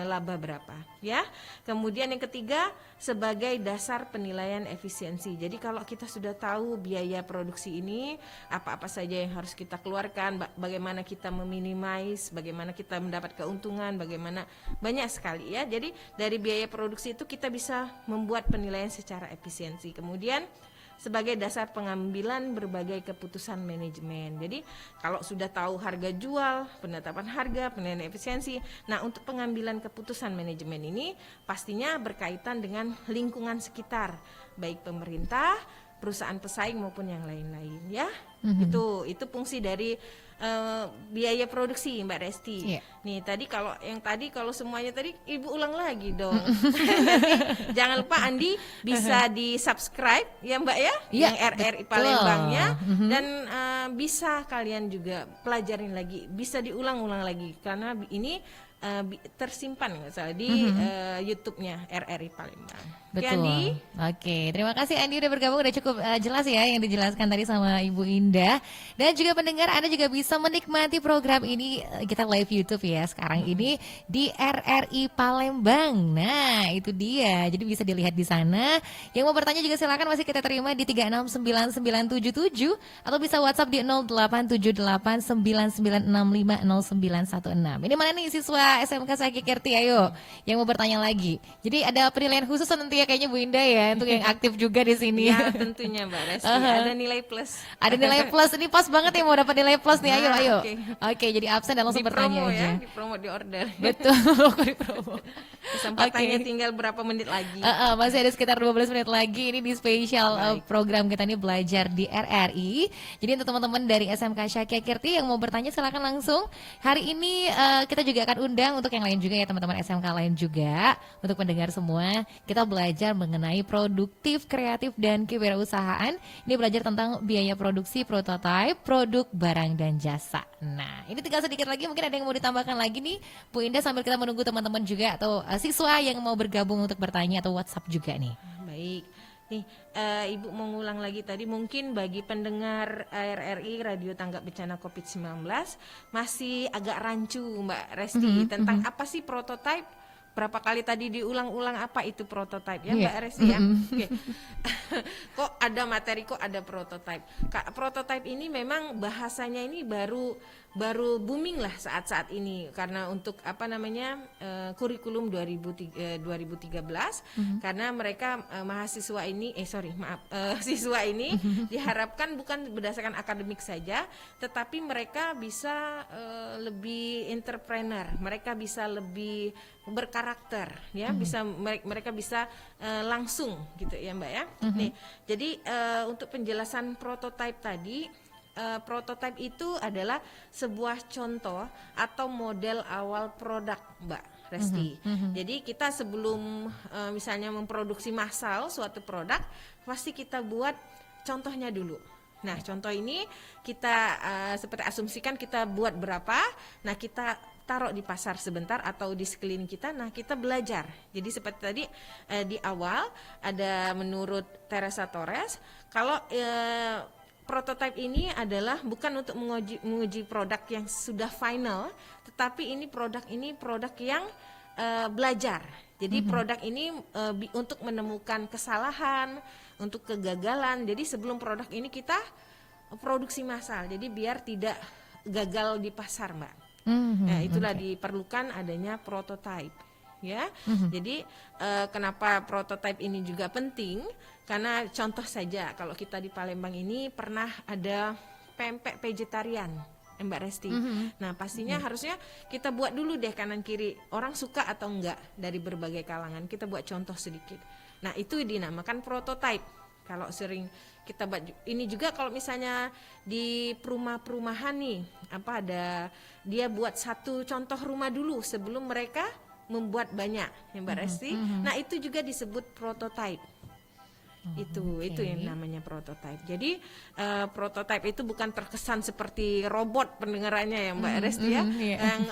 laba berapa ya. Kemudian yang ketiga sebagai dasar penilaian efisiensi. Jadi kalau kita sudah tahu biaya produksi ini apa-apa saja yang harus kita keluarkan, bagaimana kita meminimais, bagaimana kita mendapat keuntungan, bagaimana banyak sekali ya. Jadi dari biaya produksi itu kita bisa membuat penilaian secara efisiensi. Kemudian sebagai dasar pengambilan berbagai keputusan manajemen. Jadi kalau sudah tahu harga jual, penetapan harga, penilaian efisiensi, nah untuk pengambilan keputusan manajemen ini pastinya berkaitan dengan lingkungan sekitar, baik pemerintah, perusahaan pesaing maupun yang lain-lain ya. Itu fungsi dari biaya produksi Mbak Resti. Iya. Nih tadi kalau semuanya tadi Ibu ulang lagi dong. Nanti jangan lupa Andi bisa di subscribe ya Mbak ya, Iya, yang RRI betul. Palembangnya, dan bisa kalian juga pelajarin lagi, bisa diulang-ulang lagi karena ini tersimpan nggak salah di YouTube-nya RRI Palembang. Oke, Betul. Andi. Oke, terima kasih Andi udah bergabung, udah cukup jelas ya yang dijelaskan tadi sama Ibu Indah. Dan juga pendengar, Anda juga bisa menikmati program ini, kita live YouTube ya sekarang ini di RRI Palembang. Nah, itu dia. Jadi bisa dilihat di sana. Yang mau bertanya juga silakan, masih kita terima di 3699977 atau bisa WhatsApp di 087899650916. Ini mana nih siswa SMK Saki Kirti, ayo yang mau bertanya lagi. Jadi ada penilaian khusus nanti ya kayaknya Bu Indah ya untuk yang aktif juga di sini. Ya tentunya Mbak Resti, ada nilai plus. Ada nilai plus, ini pas banget ya mau dapat nilai plus nih, ayo Nah, ayo. oke. Oke, jadi absen dan langsung Di bertanya promo aja. ya, di promo, di order. Betul, di promo. Kesempatannya Oke. tinggal berapa menit lagi. Masih ada sekitar 12 menit lagi ini di spesial program kita ini belajar di RRI. Jadi untuk teman-teman dari SMK Syakia Kirti yang mau bertanya silakan langsung. Hari ini kita juga akan undang untuk yang lain juga ya, teman-teman SMK lain juga. Untuk pendengar semua, kita belajar mengenai produktif, kreatif, dan kewirausahaan. Ini belajar tentang biaya produksi, prototipe, produk, barang, dan jasa. Nah, ini tinggal sedikit lagi, mungkin ada yang mau ditambahkan lagi nih Bu Indah sambil kita menunggu teman-teman juga atau siswa yang mau bergabung untuk bertanya atau WhatsApp juga nih. Baik. Nih, Ibu mau ngulang lagi tadi, mungkin bagi pendengar RRI Radio Tanggap Bencana COVID-19 masih agak rancu Mbak Resti tentang apa sih prototipe. Berapa kali tadi diulang-ulang apa itu prototipe ya Mbak Resti ya. Oke. Kok ada materi, kok ada prototipe. Prototipe ini memang bahasanya ini baru booming lah saat-saat ini karena untuk kurikulum 2013 karena mereka mahasiswa ini siswa ini diharapkan bukan berdasarkan akademik saja tetapi mereka bisa lebih entrepreneur, mereka bisa lebih berkarakter ya, bisa mereka bisa langsung gitu ya Mbak ya. Nih, jadi untuk penjelasan prototipe tadi, prototipe itu adalah sebuah contoh atau model awal produk Mbak Resti. Jadi kita sebelum misalnya memproduksi massal suatu produk, pasti kita buat contohnya dulu. Nah, contoh ini kita seperti asumsikan kita buat berapa, nah kita taruh di pasar sebentar atau di sekeliling kita, nah kita belajar. Jadi seperti tadi di awal ada menurut Teresa Torres, kalau prototipe ini adalah bukan untuk menguji produk yang sudah final, tetapi ini produk yang belajar. Jadi produk ini untuk menemukan kesalahan, untuk kegagalan. Jadi sebelum produk ini kita produksi massal. Jadi biar tidak gagal di pasar, Mbak. Nah, itulah diperlukan adanya prototipe. Ya, jadi kenapa prototipe ini juga penting? Karena contoh saja, kalau kita di Palembang ini pernah ada pempek vegetarian, Mbak Resti. Nah, pastinya harusnya kita buat dulu deh kanan kiri, orang suka atau enggak dari berbagai kalangan. Kita buat contoh sedikit. Nah, itu dinamakan prototipe. Kalau sering kita buat ini juga kalau misalnya di perumahan nih, dia buat satu contoh rumah dulu sebelum mereka membuat banyak, ya Mbak Resti. Nah, itu juga disebut prototipe. Itu yang namanya prototipe. Jadi prototipe itu bukan terkesan seperti robot pendengarannya ya Mbak Resti ya, yang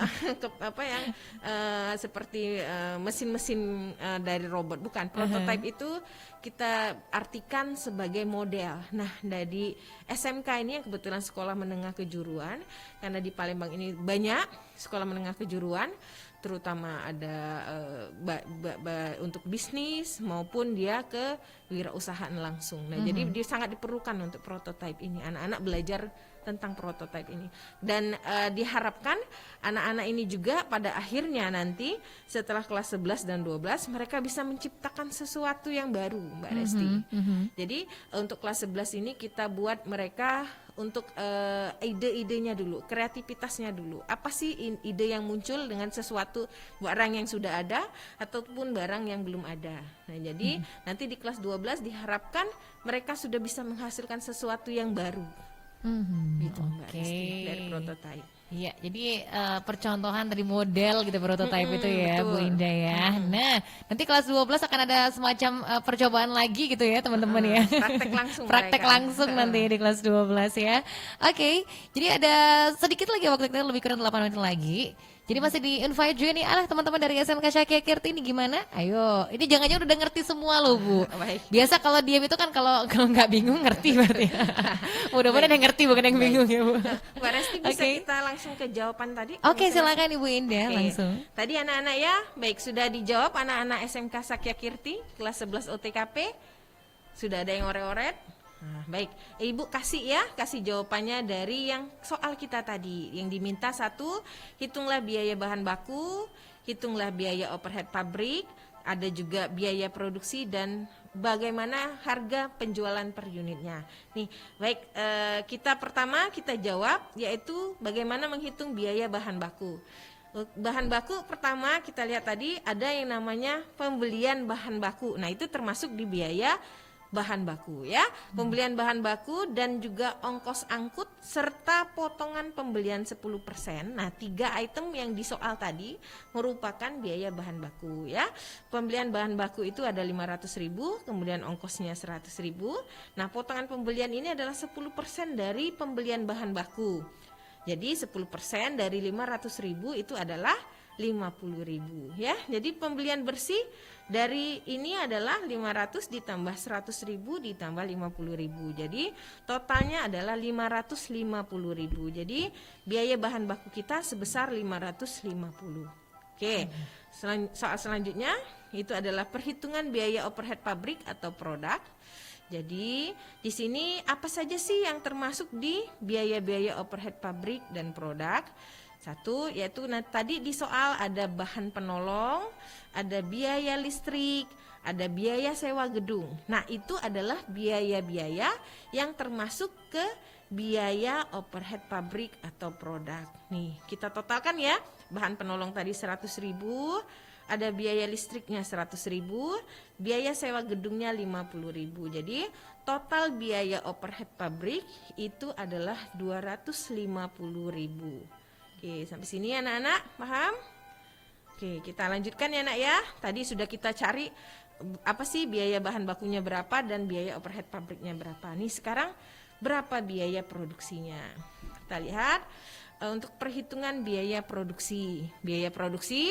seperti mesin-mesin dari robot. Bukan, prototipe itu kita artikan sebagai model. Nah, dari SMK ini yang kebetulan sekolah menengah kejuruan, karena di Palembang ini banyak sekolah menengah kejuruan, terutama ada untuk bisnis maupun dia ke wirausahaan langsung. Nah, jadi dia sangat diperlukan untuk prototipe ini. Anak-anak belajar tentang prototipe ini. Dan diharapkan anak-anak ini juga pada akhirnya nanti setelah kelas 11 dan 12 mereka bisa menciptakan sesuatu yang baru, Mbak Resti. Jadi untuk kelas 11 ini kita buat mereka untuk ide-idenya dulu, kreativitasnya dulu. Apa sih ide yang muncul dengan sesuatu barang yang sudah ada ataupun barang yang belum ada. Nah, jadi nanti di kelas 12 diharapkan mereka sudah bisa menghasilkan sesuatu yang baru. Gitu Mbak Oke. Resti, dari prototipe. Iya, jadi percontohan dari model gitu prototipe itu ya, Bu betul. Indah ya. Nah, nanti kelas 12 akan ada semacam percobaan lagi gitu ya, teman-teman ya. Praktek langsung Praktek mereka. langsung nanti di kelas 12 ya. Oke, jadi ada sedikit lagi waktu kita, lebih kurang 8 menit lagi. Jadi masih di invite juga nih, teman-teman dari SMK Syakia Kirti ini gimana? Ayo, ini jangan-jangan udah ngerti semua loh Bu. Baik. Biasa kalau diam itu kan kalau nggak bingung ngerti berarti. Mudah-mudahan yang ngerti bukan yang Baik. bingung ya Bu. Mbak Resti bisa Oke. kita langsung ke jawaban tadi? Oke, Kalau silakan Ibu Indah Oke. langsung. Tadi anak-anak ya, baik sudah dijawab anak-anak SMK Syakia Kirti kelas 11 OTKP. Sudah ada yang oret-oret? Nah, baik, Ibu kasih jawabannya dari yang soal kita tadi. Yang diminta satu, hitunglah biaya bahan baku, hitunglah biaya overhead pabrik, ada juga biaya produksi dan bagaimana harga penjualan per unitnya. Nih, baik, pertama kita jawab yaitu bagaimana menghitung biaya bahan baku. Bahan baku pertama kita lihat tadi ada yang namanya pembelian bahan baku. Nah, itu termasuk di biaya bahan baku ya, pembelian bahan baku dan juga ongkos angkut serta potongan pembelian 10%. Nah, 3 item yang di soal tadi merupakan biaya bahan baku ya. Pembelian bahan baku itu ada 500.000, kemudian ongkosnya 100.000. Nah, potongan pembelian ini adalah 10% dari pembelian bahan baku. Jadi 10% dari 500.000 itu adalah 50.000 ya. Jadi pembelian bersih dari ini adalah 500 ditambah 100.000 ditambah 50.000. Jadi totalnya adalah 550.000. Jadi biaya bahan baku kita sebesar 550. Oke. Soal selanjutnya itu adalah perhitungan biaya overhead pabrik atau produk. Jadi di sini apa saja sih yang termasuk di biaya-biaya overhead pabrik dan produk? Satu, yaitu tadi di soal ada bahan penolong, ada biaya listrik, ada biaya sewa gedung. Nah, itu adalah biaya-biaya yang termasuk ke biaya overhead pabrik atau produk. Nih, kita totalkan ya. Bahan penolong tadi 100.000, ada biaya listriknya 100.000, biaya sewa gedungnya 50.000. Jadi, total biaya overhead pabrik itu adalah 250.000. Oke, sampai sini anak-anak, paham? Oke, kita lanjutkan ya nak ya. Tadi sudah kita cari apa sih biaya bahan bakunya berapa dan biaya overhead pabriknya berapa. Nih sekarang berapa biaya produksinya. Kita lihat untuk perhitungan biaya produksi. Biaya produksi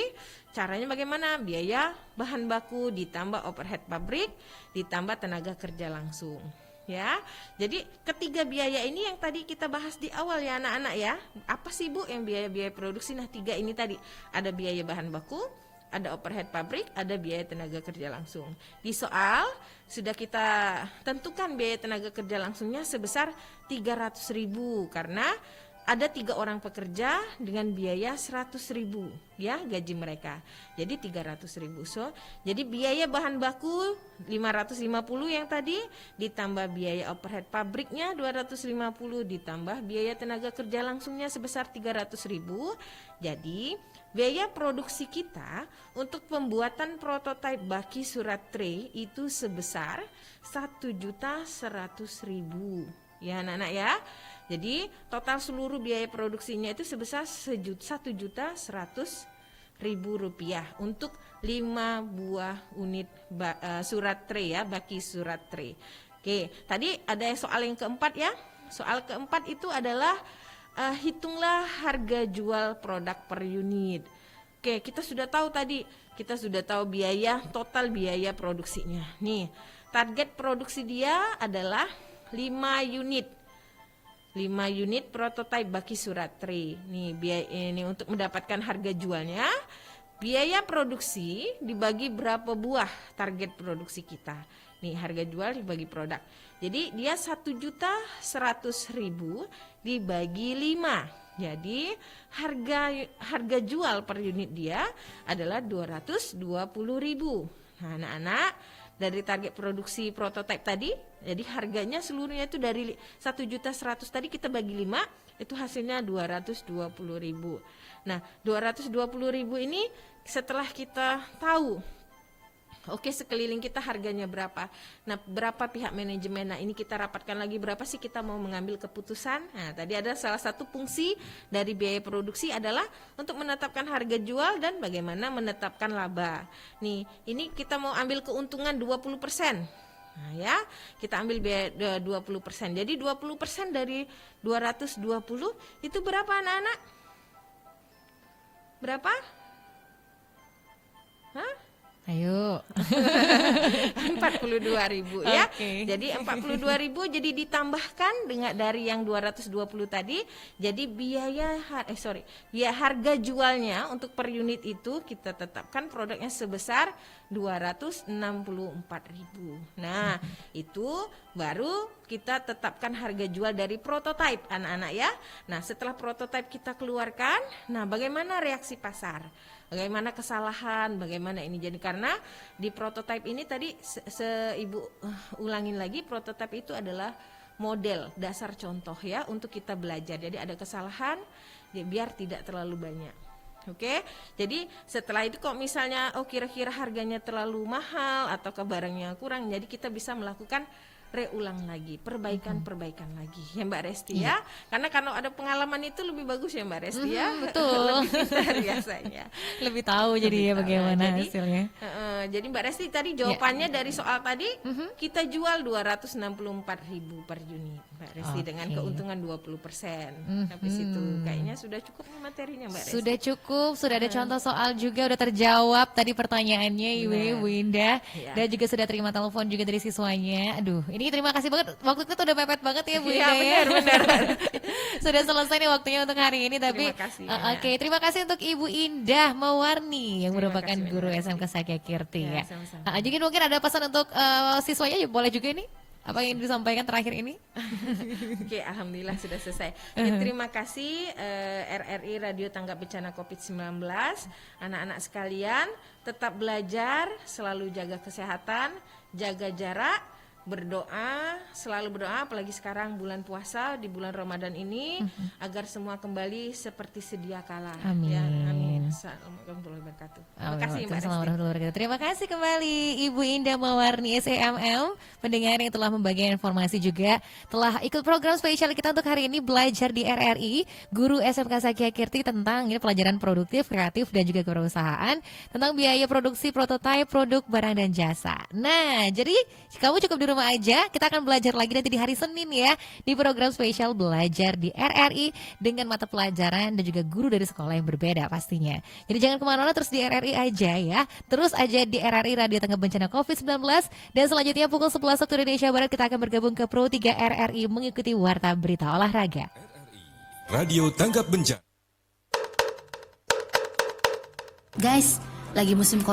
caranya bagaimana? Biaya bahan baku ditambah overhead pabrik ditambah tenaga kerja langsung. Ya, jadi ketiga biaya ini yang tadi kita bahas di awal ya anak-anak ya. Apa sih Bu yang biaya-biaya produksi? Nah, 3 ini tadi. Ada biaya bahan baku, ada overhead pabrik, ada biaya tenaga kerja langsung. Di soal sudah kita tentukan biaya tenaga kerja langsungnya sebesar 300.000 karena ada 3 orang pekerja dengan biaya 100.000 ya gaji mereka. Jadi 300.000. So, jadi biaya bahan baku 550 yang tadi ditambah biaya overhead pabriknya 250 ditambah biaya tenaga kerja langsungnya sebesar 300.000. Jadi biaya produksi kita untuk pembuatan prototipe baki surat tray itu sebesar 1.100.000 ya anak-anak ya. Jadi total seluruh biaya produksinya itu sebesar 1.100.000 rupiah untuk 5 buah unit surat tray ya, baki surat tray. Oke, tadi ada soal yang keempat ya. Soal keempat itu adalah hitunglah harga jual produk per unit. Oke, kita sudah tahu tadi, kita sudah tahu biaya total biaya produksinya. Nih, target produksi dia adalah 5 unit. 5 unit prototipe baki surat tray. Nih, biaya ini untuk mendapatkan harga jualnya. Biaya produksi dibagi berapa buah target produksi kita. Nih, harga jual dibagi produk. Jadi dia 1.100.000 dibagi 5. Jadi harga jual per unit dia adalah 220.000. Nah, anak-anak, dari target produksi prototipe tadi, jadi harganya seluruhnya itu dari 1.100.000 tadi kita bagi 5, itu hasilnya 220.000. Nah, 220.000 ini setelah kita tahu Oke, sekeliling kita harganya berapa? Nah, berapa pihak manajemen? Nah, ini kita rapatkan lagi berapa sih kita mau mengambil keputusan. Nah, tadi ada salah satu fungsi dari biaya produksi adalah untuk menetapkan harga jual dan bagaimana menetapkan laba. Nih, ini kita mau ambil keuntungan 20%. Nah, ya, kita ambil biaya 20%. Jadi 20% dari 220 itu berapa anak-anak? Berapa? Hah? Ayo. 42.000 ya. Oke. Jadi 42.000 jadi ditambahkan dengan dari yang 220 tadi. Jadi biaya harga jualnya untuk per unit itu kita tetapkan produknya sebesar 264.000. Nah, itu baru kita tetapkan harga jual dari prototipe anak-anak ya. Nah, setelah prototipe kita keluarkan, nah bagaimana reaksi pasar? Bagaimana kesalahan, bagaimana ini. Jadi karena di prototipe ini tadi Ibu ulangin lagi, prototipe itu adalah model dasar contoh ya untuk kita belajar. Jadi ada kesalahan ya, biar tidak terlalu banyak. Oke, jadi setelah itu kok misalnya kira-kira harganya terlalu mahal atau ke barangnya kurang, jadi kita bisa melakukan reulang lagi, perbaikan lagi ya Mbak Resti ya. Karena kalau ada pengalaman itu lebih bagus ya Mbak Resti ya. Betul. Lebih pintar biasanya. Lebih tahu jadi ya bagaimana hasilnya. Jadi Mbak Resti tadi jawabannya dari soal tadi kita jual 264.000 per unit Mbak Resti dengan keuntungan 20%. Habis itu kayaknya sudah cukup nih materinya Mbak Resti. Sudah cukup, sudah ada contoh soal juga, udah terjawab tadi pertanyaannya Ibu Indah dan juga sudah terima telepon juga dari siswanya. Aduh, ini terima kasih banget, waktu kita udah mepet banget ya Bu Indah ya. Benar. Sudah selesai nih waktunya untuk hari ini, tapi Terima kasih, oke, terima kasih untuk Ibu Indah Mawarni yang Terima merupakan kasih, guru SMK Sakyakirti ya. sama-sama. Jadi mungkin ada pesan untuk siswanya boleh juga nih, apa yang disampaikan terakhir ini? Oke, alhamdulillah sudah selesai. Ya, terima kasih RRI Radio Tanggap Bencana COVID-19. Anak-anak sekalian, tetap belajar, selalu jaga kesehatan, jaga jarak, berdoa, selalu berdoa, apalagi sekarang bulan puasa di bulan Ramadan ini, agar semua kembali seperti sedia kala. Amin. Ya, amin. Assalamualaikum warahmatullahi wabarakatuh. Terima kasih Mbak Resti. Terima kasih kembali Ibu Indah Mawarni SEMM, pendengar yang telah membagi informasi juga, telah ikut program spesial kita untuk hari ini, belajar di RRI, guru SMK Sakyakirti tentang ini pelajaran produktif, kreatif dan juga kewirausahaan, tentang biaya produksi prototipe produk barang dan jasa. Nah, jadi kamu cukup di rumah aja, kita akan belajar lagi nanti di hari Senin ya, di program spesial belajar di RRI dengan mata pelajaran dan juga guru dari sekolah yang berbeda pastinya. Jadi jangan kemana-mana, terus di RRI aja ya, terus aja di RRI Radio Tanggap Bencana COVID-19, dan selanjutnya pukul 11 waktu Indonesia Barat kita akan bergabung ke Pro 3 RRI mengikuti Warta Berita Olahraga. Radio Tanggap Bencana. Guys, lagi musim